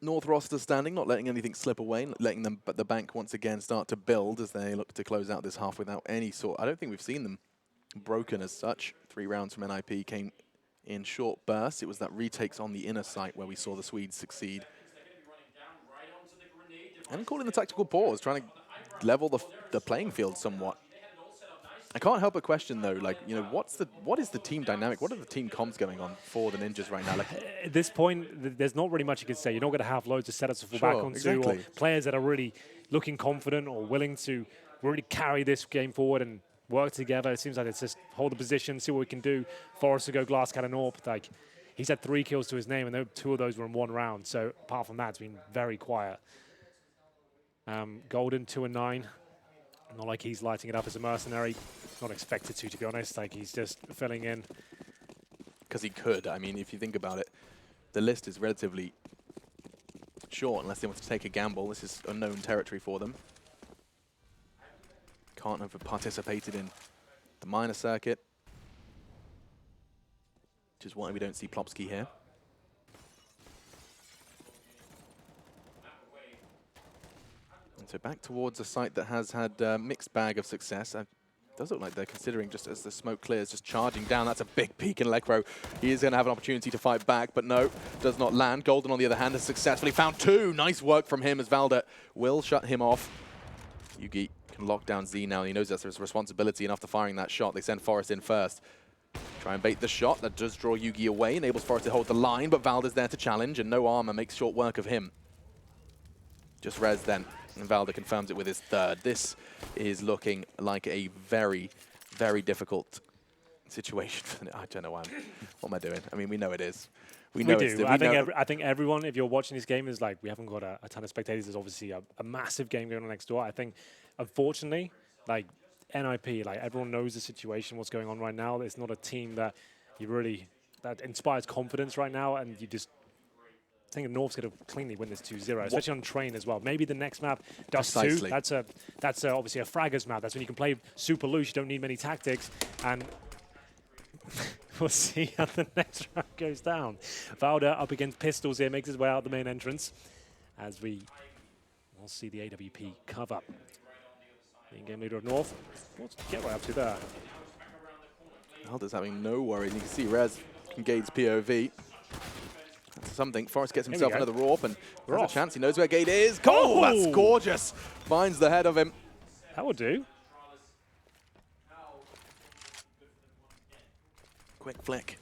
North roster standing, not letting anything slip away, letting them, but the bank once again start to build as they look to close out this half without any sort. I don't think we've seen them broken as such. 3 rounds from NiP came in short bursts. It was that retakes on the inner site where we saw the Swedes succeed. And calling the tactical pause, trying to level the playing field somewhat. I can't help but question though, like, you know, what is the team dynamic? What are the team comms going on for the Ninjas right now? Like, at this point, there's not really much you can say. You're not going to have loads of setups to fall back onto, exactly. or players that are really looking confident or willing to really carry this game forward and work together. It seems like it's just hold the position, see what we can do. Forrest to go glass cannon AWP. Like, he's had 3 kills to his name, and 2 of those were in 1 round. So apart from that, it's been very quiet. Golden 2 and 9. Not like he's lighting it up as a mercenary. Not expected to be honest. Like, he's just filling in. Because he could. I mean, if you think about it, the list is relatively short unless they want to take a gamble. This is unknown territory for them. Can't have participated in the minor circuit, which is why we don't see Plopsky here. And so back towards a site that has had a mixed bag of success. It does look like they're considering, just as the smoke clears, just charging down. That's a big peek in Lekro. He is going to have an opportunity to fight back, but no, does not land. Golden, on the other hand, has successfully found 2. Nice work from him as Valda will shut him off. Yugi can lock down Z now. He knows that's his responsibility, and after firing that shot, they send Forrest in first. Try and bait the shot. That does draw Yugi away, enables Forrest to hold the line, but Valda's there to challenge, and no armor makes short work of him. Just res then. And Valda confirms it with his 3rd. This is looking like a very, very difficult situation. I don't know what am I doing? I mean, we know it is. We know do. I think everyone, if you're watching this game, is like, we haven't got a ton of spectators. There's obviously a massive game going on next door. I think, unfortunately, like NiP, like everyone knows the situation, what's going on right now. It's not a team that that inspires confidence right now, and you just I think North's going to cleanly win this 2-0, especially on train as well. Maybe the next map does too. That's obviously a fraggers map. That's when you can play super loose. You don't need many tactics. And we'll see how the next round goes down. Valda up against Pistols here, makes his way out the main entrance as we will see the AWP cover. The in-game leader of North. What's get right up to there? Valda's having no worries. You can see Rez engage POV. Something. Forrest gets himself another AWP and has a chance. He knows where Gate is. Oh, that's gorgeous. Finds the head of him. That will do. Quick flick.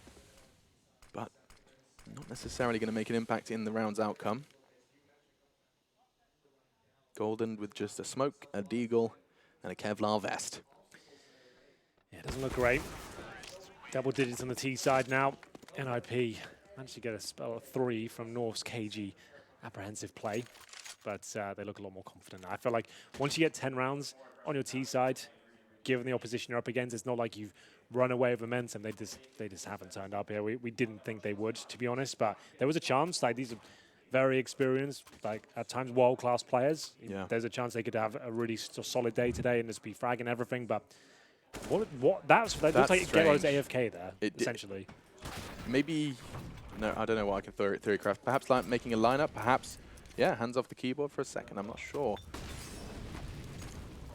But not necessarily going to make an impact in the round's outcome. Golden with just a smoke, a deagle, and a Kevlar vest. Yeah, it doesn't look great. Double digits on the T side now. NiP managed to get a spell of 3 from North's KG apprehensive play, but they look a lot more confident now. I feel like once you get 10 rounds on your T side, given the opposition you're up against, it's not like you've run away with momentum. They just haven't turned up here. We didn't think they would, to be honest, but there was a chance. Like, these are very experienced, like at times world-class players. Yeah. There's a chance they could have a really solid day today and just be fragging everything, but that looks like Gero's AFK there, essentially. Maybe, no, I don't know what I can theorycraft. Perhaps like making a lineup, perhaps, yeah, hands off the keyboard for a second, I'm not sure.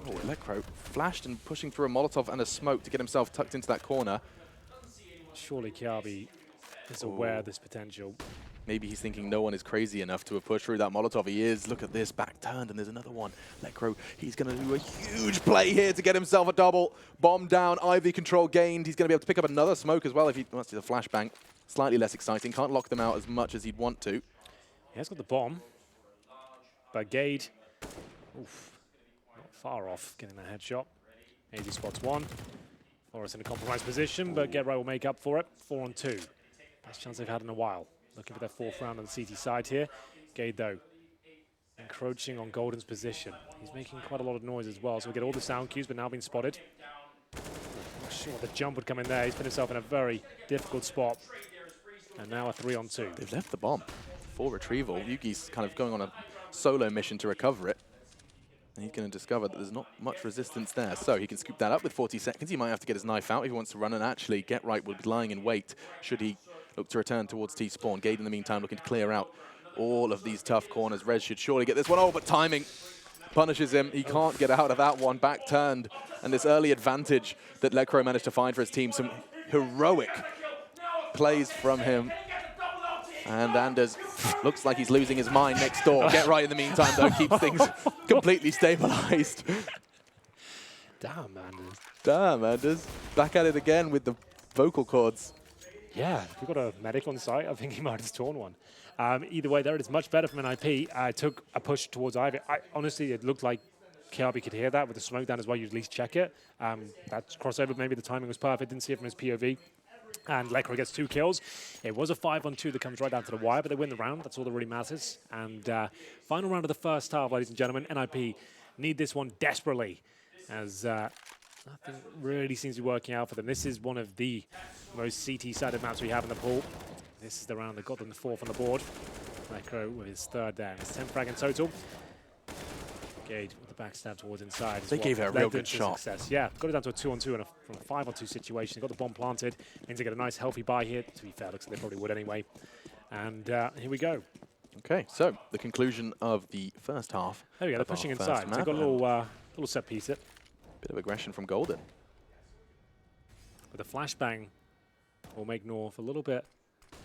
Oh, Electro flashed and pushing through a Molotov and a smoke to get himself tucked into that corner. Surely Kiabi is aware of this potential. Maybe he's thinking no one is crazy enough to have pushed through that Molotov. He is. Look at this, back turned, and there's another one. Electro, he's going to do a huge play here to get himself a double. Bomb down, Ivy control gained. He's going to be able to pick up another smoke as well if he wants to do the flashbang. Slightly less exciting. Can't lock them out as much as he'd want to. He has got the bomb, but Gade, oof, not far off getting that headshot. AZ spots one. Forrest in a compromised position, but Get Right will make up for it. 4 on 2. Best chance they've had in a while. Looking for their 4th round on the CT side here. Gade, though, encroaching on Golden's position. He's making quite a lot of noise as well, so we get all the sound cues, but now being spotted. Not sure the jump would come in there. He's put himself in a very difficult spot. And now a 3 on 2. They've left the bomb for retrieval. Yugi's kind of going on a solo mission to recover it. And he's going to discover that there's not much resistance there. So he can scoop that up with 40 seconds. He might have to get his knife out if he wants to run and actually get right. Will be lying in wait should he look to return towards T-spawn. Gade in the meantime looking to clear out all of these tough corners. Rez should surely get this one. Oh, but timing punishes him. He can't get out of that one. Back turned. And this early advantage that Lekro managed to find for his team. Some heroic plays from him. And Anders looks like he's losing his mind next door. Get right in the meantime, though. Keeps things completely stabilized. Damn, Anders. Damn, Anders. Back at it again with the vocal cords. Yeah, if we've got a medic on site, I think he might have torn one. Either way, there it is. Much better from NiP. Took a push towards Ivy. Honestly, it looked like KRB could hear that with the smoke down as well. You at least check it. That crossover, maybe the timing was perfect. Didn't see it from his POV. And Lekro gets 2 kills. It was a 5-on-2 that comes right down to the wire, but they win the round. That's all that really matters. And final round of the first half, ladies and gentlemen. NiP need this one desperately, as nothing really seems to be working out for them. This is one of the most CT-sided maps we have in the pool. This is the round that got them the 4th on the board. Lekro with his 3rd there. It's 10 frag in total. Gade with the backstab towards inside. They gave it a real good shot. Success. Yeah, got it down to a 2-on-2 and from a 5-on-2 situation. Got the bomb planted. Means they get a nice healthy buy here. To be fair, looks like they probably would anyway. And here we go. Okay, so the conclusion of the first half. There we go. They're pushing inside. So they've got a little set piece. Bit of aggression from Golden. But the flashbang will make North a little bit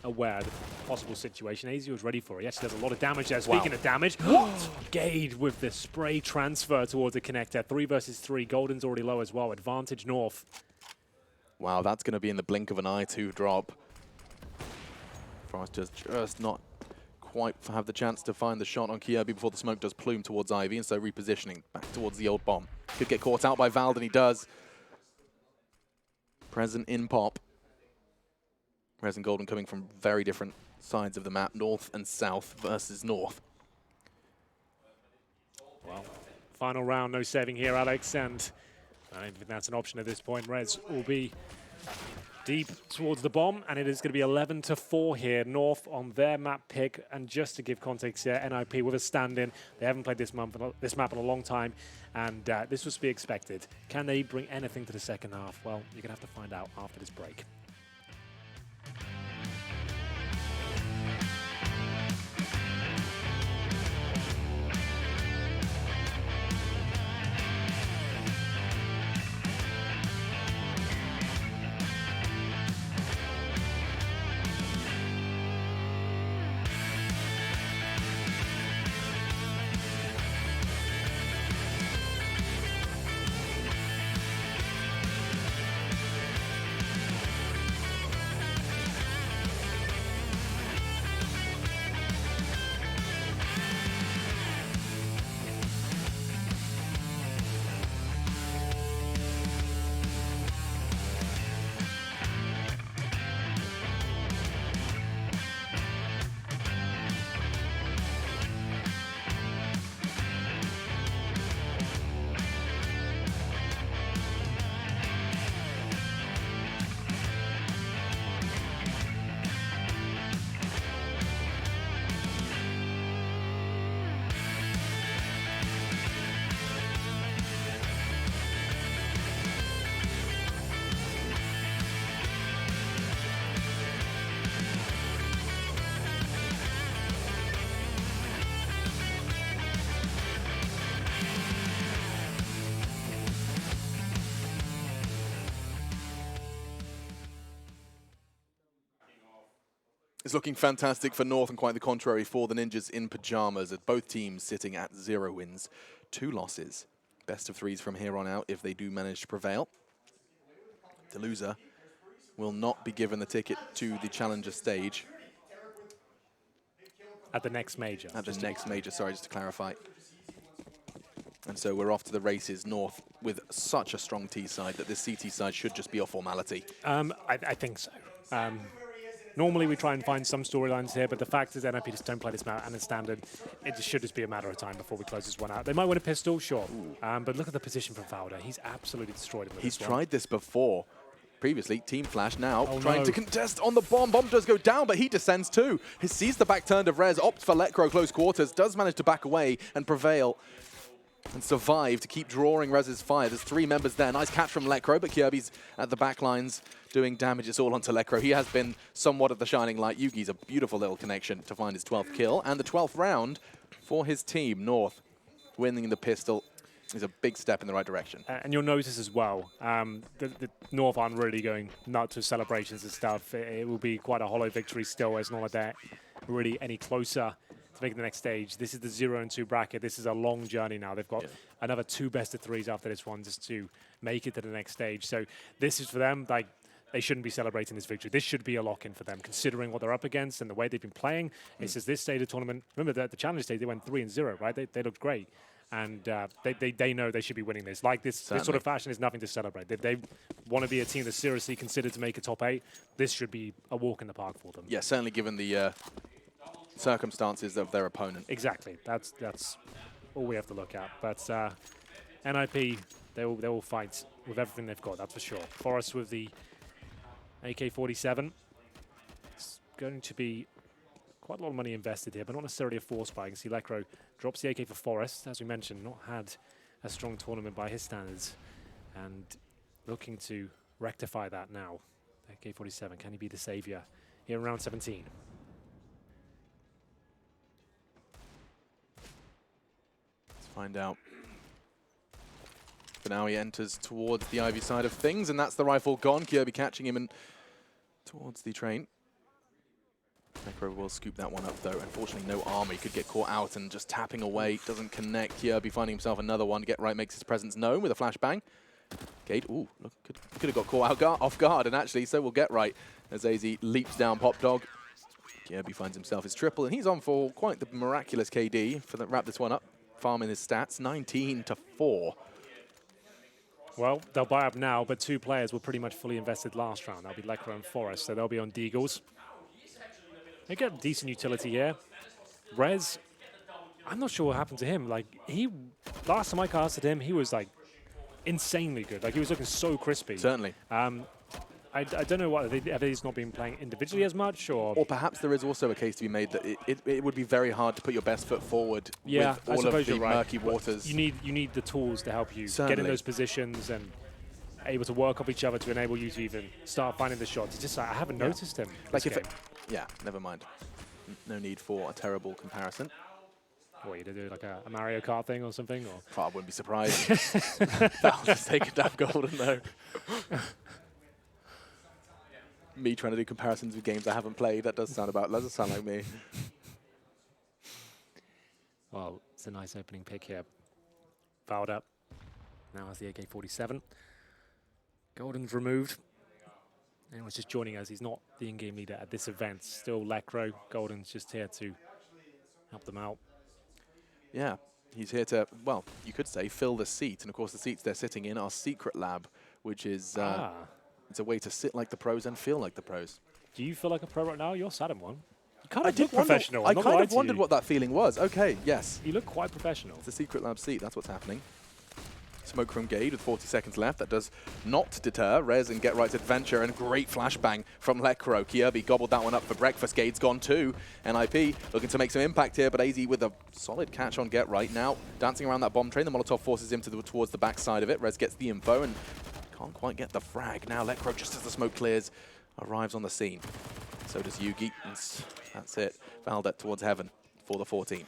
aware of the possible situation. AZ was ready for it. He actually does a lot of damage there. Speaking of damage, what? Gade with the spray transfer towards the connector. 3 versus 3. Golden's already low as well. Advantage North. Wow, that's going to be in the blink of an eye to drop. Frost just not quite have the chance to find the shot on KRB before the smoke does plume towards Ivy, and so repositioning back towards the old bomb. Could get caught out by Vald, and he does. Present in pop. Rez and Golden coming from very different sides of the map, north and south versus north. Well, final round, no saving here, Alex, and I don't think that's an option at this point. Rez will be deep towards the bomb, and it is going to be 11-4 here, North on their map pick. And just to give context here, NiP with a stand-in. They haven't played this map in a long time, and this was to be expected. Can they bring anything to the second half? Well, you're going to have to find out after this break. It's looking fantastic for North and quite the contrary for the Ninjas in pajamas, as both teams sitting at 0 wins, 2 losses. Best of 3s from here on out if they do manage to prevail. The loser will not be given the ticket to the challenger stage. At the next major. At the next major, sorry, just to clarify. And so we're off to the races, North with such a strong T side that this CT side should just be a formality. I think so. Normally we try and find some storylines here, but the fact is NiP just don't play this map and it's standard. It just should just be a matter of time before we close this one out. They might win a pistol, sure. But look at the position from Valda. He's absolutely destroyed him with He's this tried this before. Previously, Team Flash now trying no. to contest on the bomb. Bomb does go down, but he descends too. He sees the back turn of Rez, opts for Lekro close quarters, does manage to back away and prevail. and survive to keep drawing Rez's fire. There's 3 members there. Nice catch from Lekro, but Kirby's at the back lines doing damage. It's all onto Lekro. He has been somewhat of the shining light. Yugi's a beautiful little connection to find his 12th kill. And the 12th round for his team, North, winning the pistol is a big step in the right direction. And you'll notice as well, the North aren't really going nuts with celebrations and stuff. It will be quite a hollow victory still. It's not like they're really any closer to making the next stage. This is the 0 and 2 bracket. This is a long journey now. They've got another 2 best-of-3s after this one just to make it to the next stage. So this is for them, like, they shouldn't be celebrating this victory. This should be a lock-in for them, considering what they're up against and the way they've been playing. It's just this stage of the tournament. Remember, the challenge stage, they went 3 and 0, right? They looked great. And they know they should be winning this. Like this sort of fashion is nothing to celebrate. If they want to be a team that's seriously considered to make a top 8, this should be a walk in the park for them. Yeah, certainly given the circumstances of their opponent. Exactly. That's all we have to look at. But NiP, they will fight with everything they've got, that's for sure. Forest with the AK-47. It's going to be quite a lot of money invested here, but not necessarily a force buy. You can see Lekro drops the AK for Forest, as we mentioned, not had a strong tournament by his standards, and looking to rectify that now. AK-47, can he be the savior here in round 17? Let's find out. For now, he enters towards the Ivy side of things, and that's the rifle gone. Kirby catching him and towards the train. Lekro will scoop that one up, though. Unfortunately, no armor. He could get caught out and just tapping away. Doesn't connect. Kirby finding himself another one. Get right makes his presence known with a flashbang. Gate, ooh, look, could have got caught out off guard, and actually, so will get right as AZ leaps down Pop Dog. Kirby finds himself his triple, and he's on for quite the miraculous KD for wrap this one up. Farming his stats, 19-4. Well, they'll buy up now, but 2 players were pretty much fully invested last round. That'll be Lekro and Forest, so they'll be on Deagles. They get decent utility here. Rez, I'm not sure what happened to him. Like, last time I casted him, he was like insanely good. Like, he was looking so crispy. Certainly. I don't know what, have they just not been playing individually as much, or perhaps there is also a case to be made that it would be very hard to put your best foot forward with all of the murky waters. You need the tools to help you Certainly. get in those positions and able to work off each other to enable you to even start finding the shots. It's just like, I haven't noticed him. Like yeah, never mind. No need for a terrible comparison. What, you to do like a Mario Kart thing or something? Or? I wouldn't be surprised. That'll just take a damn golden though. Me trying to do comparisons with games I haven't played, that does sound like me. Well, it's a nice opening pick here. Fouled up. Now has the AK-47. Golden's removed. Anyone's just joining us. He's not the in-game leader at this event. Still Lekro. Golden's just here to help them out. Yeah, he's here to, well, you could say fill the seat. And of course the seats they're sitting in are Secret Lab, which is it's a way to sit like the pros and feel like the pros. Do you feel like a pro right now? You're sat in one. You kind I of look professional. I kind of wondered what that feeling was. Okay, yes. You look quite professional. It's a Secret Lab seat, that's what's happening. Smoke from Gade with 40 seconds left. That does not deter Rez and Get Right's adventure, and great flashbang from Lekro. Kirby gobbled that one up for breakfast. Gade's gone too. NiP looking to make some impact here, but AZ with a solid catch on Get Right. Now dancing around that bomb train. The Molotov forces him towards the back side of it. Rez gets the info and can't quite get the frag. Now Lekro, just as the smoke clears, arrives on the scene. So does Yugi. That's it. Valdet towards heaven for the 14th.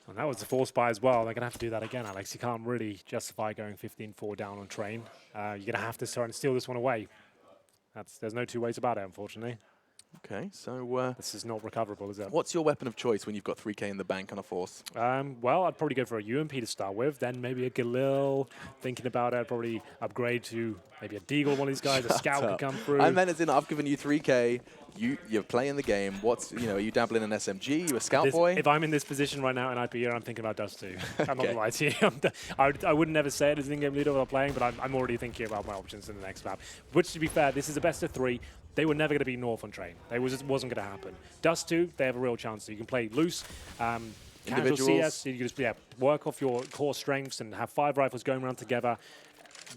And that was the force buy as well. They're going to have to do that again, Alex. You can't really justify going 15-4 down on train. You're going to have to try and steal this one away. There's no 2 ways about it, unfortunately. Okay, so this is not recoverable, is it? What's your weapon of choice when you've got 3K in the bank on a force? Well, I'd probably go for a UMP to start with, then maybe a Galil. Thinking about it, I'd probably upgrade to maybe a Deagle, one of these guys. A Scout could come through. I meant as in, I've given you 3K. You're playing the game. Are you dabbling in SMG? You a Scout boy? If I'm in this position right now in NiP, I'm thinking about Dust 2. I'm not going to lie to you. I would never say it as an in-game leader while playing, but I'm already thinking about my options in the next map. Which, to be fair, this is a best of 3. They were never going to be North on train. It wasn't going to happen. Dust 2, they have a real chance. So you can play loose, casual CS. You can just work off your core strengths and have 5 rifles going around together.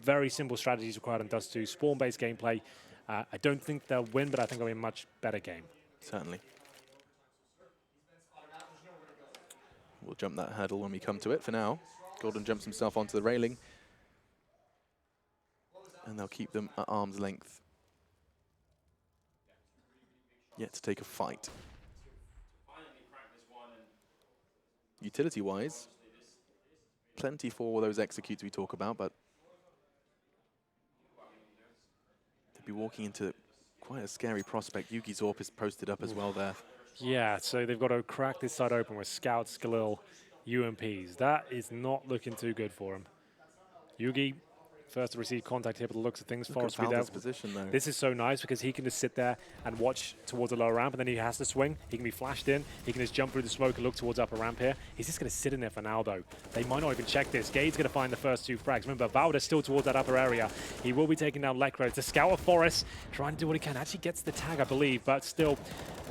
Very simple strategies required on Dust 2. Spawn-based gameplay. I don't think they'll win, but I think it'll be a much better game. Certainly. We'll jump that hurdle when we come to it. For now, Golden jumps himself onto the railing. And they'll keep them at arm's length. Yet to take a fight. Utility-wise, plenty for those executes we talk about, but they'd be walking into quite a scary prospect. Yugi's AWP is posted up as well there. Yeah, so they've got to crack this side open with Scouts, Galil, UMPs. That is not looking too good for him. Yugi, first to receive contact here, but the looks of things, Forrest will be there. Position, though. This is so nice because he can just sit there and watch towards the lower ramp, and then he has to swing. He can be flashed in. He can just jump through the smoke and look towards upper ramp here. He's just going to sit in there for now, though. They might not even check this. Gade's going to find the first 2 frags. Remember, Valda's still towards that upper area. He will be taking down Lekra. It's a scout of Forrest, trying to do what he can. Actually gets the tag, I believe, but still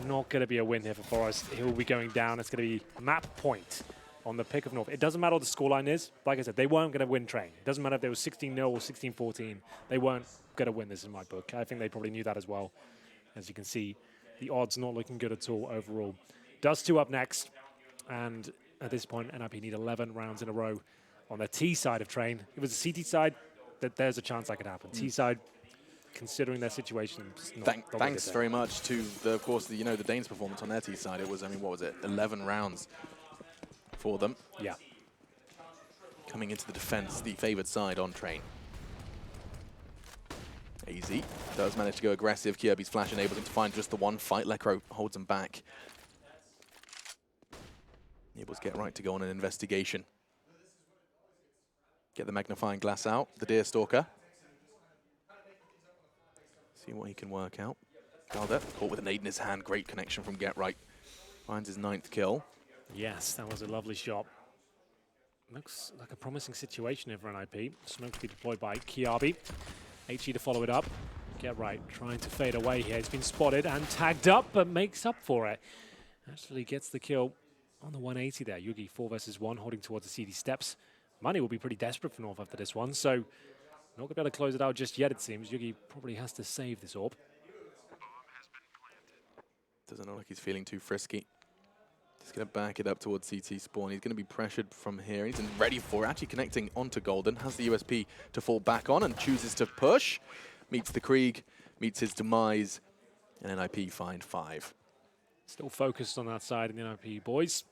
not going to be a win here for Forrest. He'll be going down. It's going to be map point on the pick of North. It doesn't matter what the scoreline is. Like I said, they weren't going to win Train. It doesn't matter if they were 16-0 or 16-14. They weren't going to win this in my book. I think they probably knew that as well. As you can see, the odds not looking good at all overall. Dust2 up next. And at this point, NiP need 11 rounds in a row on the T side of Train. If it was a CT side, there's a chance that could happen. T side, considering their situation, thanks very much to, of course, the Danes' performance on their T side. It was, I mean, what was it, 11 rounds for them. Yeah. Coming into the defense, the favored side on Train. AZ does manage to go aggressive. Kirby's flash enables him to find just the one fight. Lekro holds him back. Enables Get Right to go on an investigation. Get the magnifying glass out. The Deerstalker. See what he can work out. Galda caught with a nade in his hand. Great connection from Get Right. Finds his 9th kill. Yes, that was a lovely shot. Looks like a promising situation here for NiP. Smoke to be deployed by Kiabi. HE to follow it up. Get Right, trying to fade away here. He's been spotted and tagged up, but makes up for it. Actually gets the kill on the 180 there. Yugi 4 versus 1, holding towards the CD steps. Money will be pretty desperate for North after this one, so not going to be able to close it out just yet, it seems. Yugi probably has to save this AWP. Doesn't look like he's feeling too frisky. Just going to back it up towards CT spawn. He's going to be pressured from here. He's ready for it. Actually connecting onto Golden. Has the USP to fall back on and chooses to push. Meets the Krieg. Meets his demise. And NiP find 5. Still focused on that side in the NiP boys.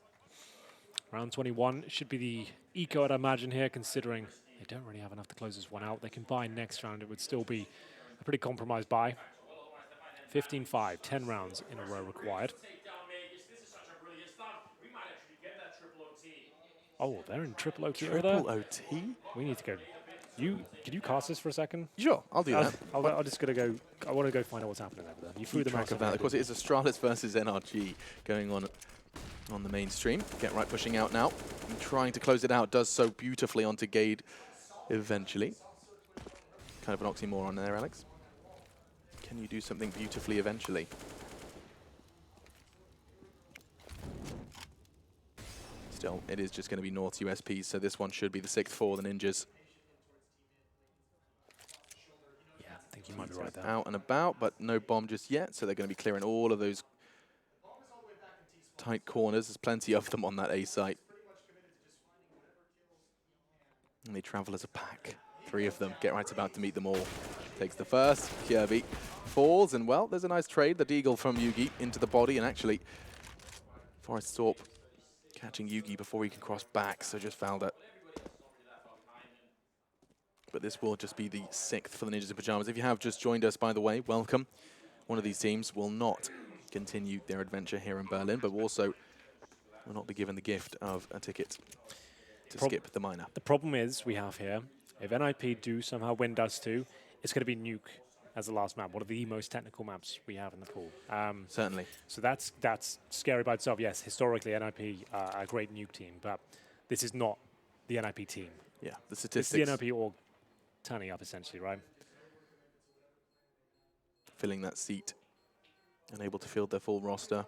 Round 21 should be the eco, I'd imagine, here, considering they don't really have enough to close this one out. They can buy next round. It would still be a pretty compromised buy. 15-5, 10 rounds in a row required. Oh, they're in triple OT over there. Triple OT? We need to go. Can you cast this for a second? Sure, I'll do that. I'm just going to go. I want to go find out what's happening over there. You threw them out of that. Of course, it is Astralis versus NRG going on the mainstream. Get Right pushing out now. And trying to close it out. Does so beautifully onto Gade eventually. Kind of an oxymoron there, Alex. Can you do something beautifully eventually? Still, it is just going to be North's USPs, so this one should be the 6th for the Ninjas. Yeah, I think you might be right there. Out and about, but no bomb just yet, so they're going to be clearing all of those tight corners. There's plenty of them on that A site. And they travel as a pack. 3 of them. Get Right's about to meet them all. Takes the first. Kirby falls, and well, there's a nice trade. The deagle from Yugi into the body, and actually, Forrest Thorpe catching Yugi before he can cross back, so just fouled it. But this will just be the 6th for the Ninjas in Pyjamas. If you have just joined us, by the way, welcome. One of these teams will not continue their adventure here in Berlin, but also will not be given the gift of a ticket to skip the minor. The problem is we have here, if NiP do somehow win Dust2, it's going to be Nuke as the last map, one of the most technical maps we have in the pool. Certainly. So that's scary by itself. Yes, historically NiP are a great Nuke team, but this is not the NiP team. Yeah, the statistics. It's the NiP org turning up, essentially, right? Filling that seat and able to field their full roster.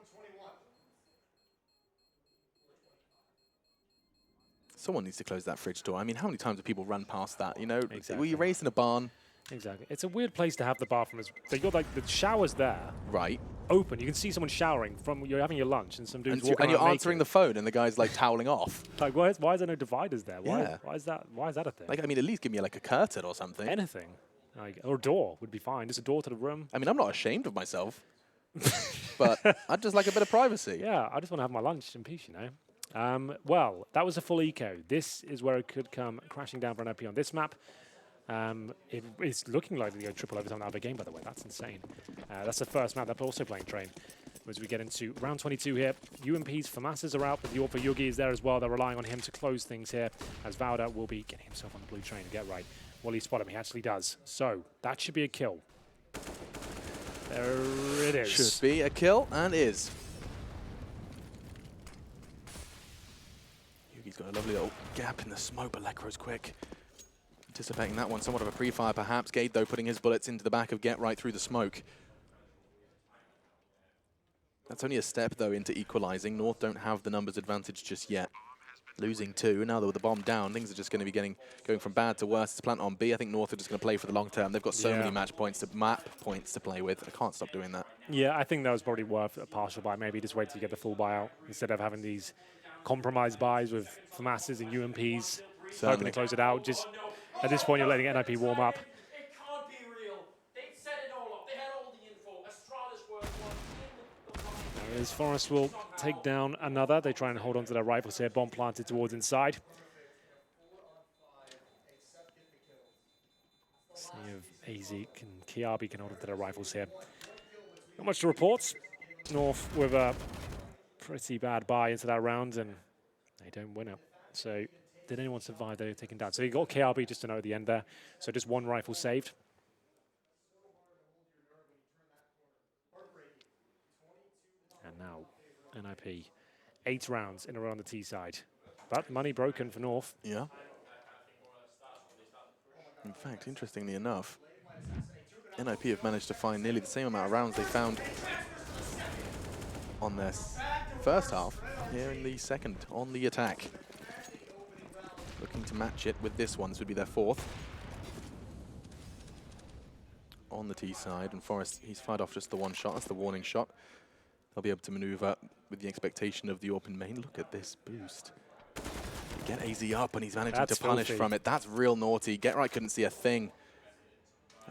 Someone needs to close that fridge door. I mean, how many times have people run past that? You know, exactly. Were you raised in a barn? Exactly. It's a weird place to have the bathroom. But you're like, the shower's there. Right. open. You can see someone showering from you're having your lunch, and some dude's walking and you're around answering naked. the phone, and the guy's like toweling off. Like, why is there no dividers there? Yeah. Why is that a thing? Like, I mean, at least give me like a curtain or something. Anything, like, or a door would be fine. Just a door to the room. I mean, I'm not ashamed of myself, but I'd just like a bit of privacy. Yeah, I just want to have my lunch in peace, you know. Well, that was a full eco. This is where it could come crashing down for an NiP on this map. It's looking like they go triple overtime out of the game, by the way. That's insane. That's the first map. They're also playing Train. As we get into round 22 here, UMP's FAMASas are out, but the AWP for Yugi is there as well. They're relying on him to close things here, as Valda will be getting himself on the blue train to get right. Will he spot him? He actually does. So that should be a kill. There it is. Should be a kill, and is. Yugi's got a lovely little gap in the smoke, but Lekro's quick. Anticipating that one, somewhat of a pre-fire perhaps. Gade, though, putting his bullets into the back of Get right through the smoke. That's only a step, though, into equalizing. North don't have the numbers advantage just yet. Losing 2. Now that with the bomb down, things are just going to be going from bad to worse. It's plant on B. I think North are just going to play for the long term. They've got so many map points to play with. I can't stop doing that. Yeah, I think that was probably worth a partial buy. Maybe just wait till you get the full buyout instead of having these compromised buys with FAMASas and UMPs. Hoping to close it out. Just at this point, you're letting NiP warm up. As Forest will take down another. They try and hold on to their rifles here. Bomb planted towards inside. See if AZ and Kiabi can hold on to their rifles here. Not much to report. North with a pretty bad buy into that round, and they don't win it. So did anyone survive? They're taken down. So you got Kiabi just to know at the end there. So just one rifle saved. And now, NiP, 8 rounds in a row on the T side. But money broken for North. Yeah. In fact, interestingly enough, NiP have managed to find nearly the same amount of rounds they found on their first half here in the second on the attack. Looking to match it with this one. This would be their 4th. On the T side, and Forrest, he's fired off just the one shot. That's the warning shot. They'll be able to maneuver with the expectation of the open main. Look at this boost. Get AZ up, and he's managing to punish from it. That's real naughty. Get right couldn't see a thing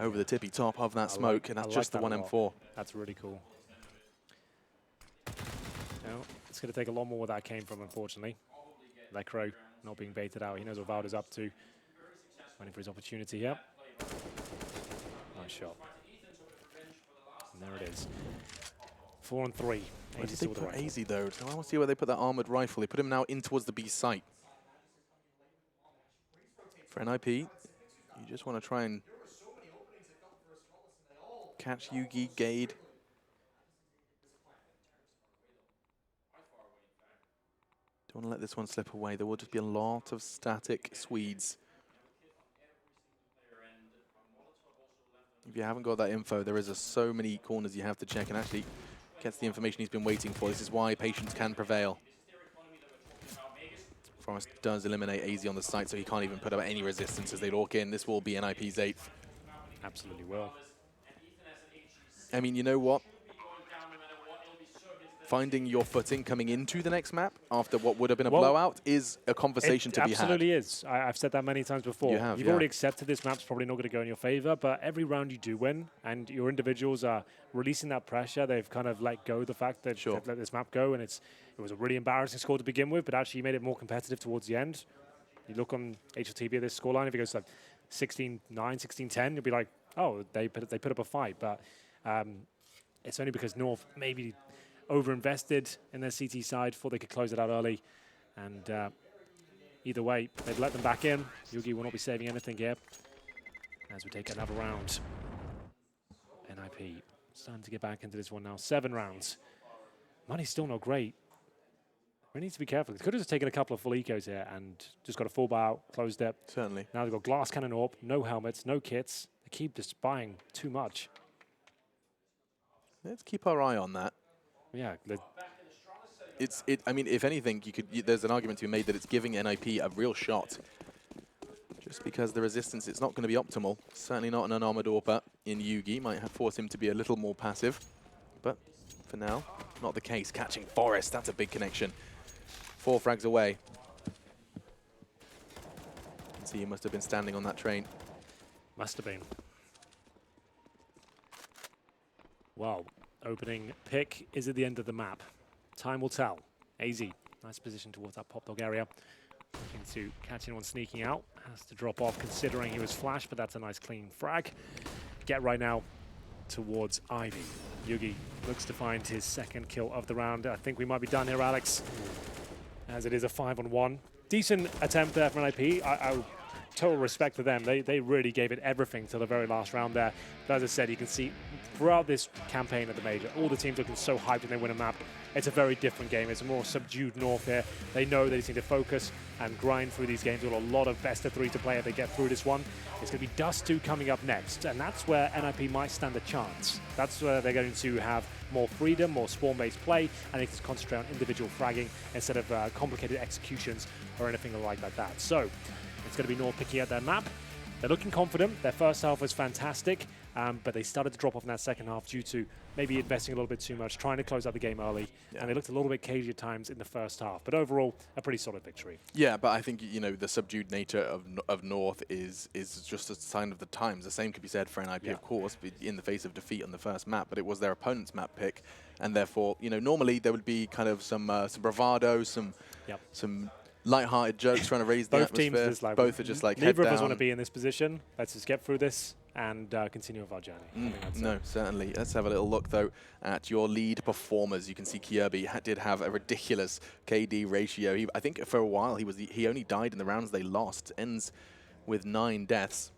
over the tippy top of that smoke, and that's just the 1M4. That's really cool. Now, it's going to take a lot more where that came from, unfortunately. Lekro not being baited out. He knows what Valda's up to. Waiting for his opportunity here. Nice shot. And there it is. 4 and 3. Where did they put AZ, though? So I want to see where they put that armored rifle. They put him now in towards the B site. For NiP, you just want to try and catch Yugi, Gade. Don't want to let this one slip away. There will just be a lot of static Swedes. If you haven't got that info, there is so many corners you have to check, and actually gets the information he's been waiting for. This is why patience can prevail. Forrest does eliminate AZ on the site, so he can't even put up any resistance as they walk in. This will be NiP's 8th. Absolutely will. I mean, you know what? Finding your footing coming into the next map after what would have been a blowout is a conversation to be had. It absolutely is. I've said that many times before. You've already accepted this map's probably not going to go in your favor, but every round you do win, and your individuals are releasing that pressure. They've kind of let go of the fact that they've let this map go, and it was a really embarrassing score to begin with, but actually you made it more competitive towards the end. You look on HLTV at this scoreline, if it goes to like 16-9, 16-10, you'll be like, oh, they put up a fight, but it's only because North maybe over-invested in their CT side before they could close it out early. And either way, they've let them back in. Yugi will not be saving anything here as we take another round. NiP starting to get back into this one now. 7 rounds. Money's still not great. We need to be careful. They could have just taken a couple of full ecos here and just got a full buyout, closed it. Certainly. Now they've got glass cannon AWP, no helmets, no kits. They keep just buying too much. Let's keep our eye on that. Yeah. I mean, if anything, there's an argument to be made that it's giving NiP a real shot. Just because the resistance, it's not going to be optimal. Certainly not an unarmored AWPer in Yugi. Might have forced him to be a little more passive. But for now. Not the case. Catching Forest, that's a big connection. 4 frags away. You can see he must have been standing on that train. Must have been. Well, opening pick is at the end of the map. Time will tell. AZ, nice position towards that pop dog area. Looking to catch anyone sneaking out. Has to drop off considering he was flashed, but that's a nice clean frag. Get right now towards Ivy. Yugi looks to find his second kill of the round. I think we might be done here, Alex, as it is a 5-on-1. Decent attempt there from NiP. Total respect to them. They really gave it everything till the very last round there. But as I said, you can see throughout this campaign at the Major, all the teams looking so hyped when they win a map. It's a very different game. It's a more subdued North here. They know they just need to focus and grind through these games with a lot of best of 3 to play if they get through this one. It's going to be Dust 2 coming up next, and that's where NiP might stand a chance. That's where they're going to have more freedom, more spawn-based play, and they can concentrate on individual fragging instead of complicated executions or anything like that. So it's going to be North picking out their map. They're looking confident. Their first half was fantastic, but they started to drop off in that second half due to maybe investing a little bit too much, trying to close out the game early, and they looked a little bit cagey at times in the first half. But overall, a pretty solid victory. Yeah, but I think, you know, the subdued nature of North is just a sign of the times. The same could be said for NiP, of course, in the face of defeat on the first map, but it was their opponent's map pick, and therefore, you know, normally there would be kind of some bravado, some light-hearted jokes trying to raise the atmosphere. Both teams like both are just like neither of us want to be in this position. Let's just get through this and continue with our journey. No, certainly. Let's have a little look, though, at your lead performers. You can see Kirby did have a ridiculous KD ratio. I think for a while he only died in the rounds they lost. Ends with 9 deaths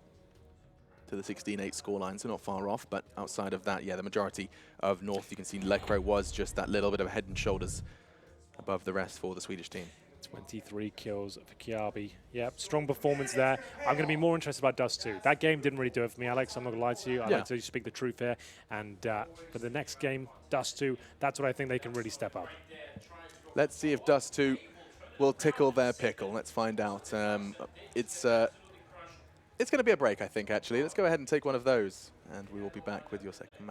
to the 16-8 scoreline, so not far off. But outside of that, yeah, the majority of North, you can see Lekro was just that little bit of head and shoulders above the rest for the Swedish team. 23 kills for Kiabi. Yep, strong performance there. I'm going to be more interested about Dust 2. That game didn't really do it for me, Alex. I'm not going to lie to you. I like to speak the truth here. And for the next game, Dust 2, that's what I think they can really step up. Let's see if Dust 2 will tickle their pickle. Let's find out. It's going to be a break, I think, actually. Let's go ahead and take one of those, and we will be back with your second map.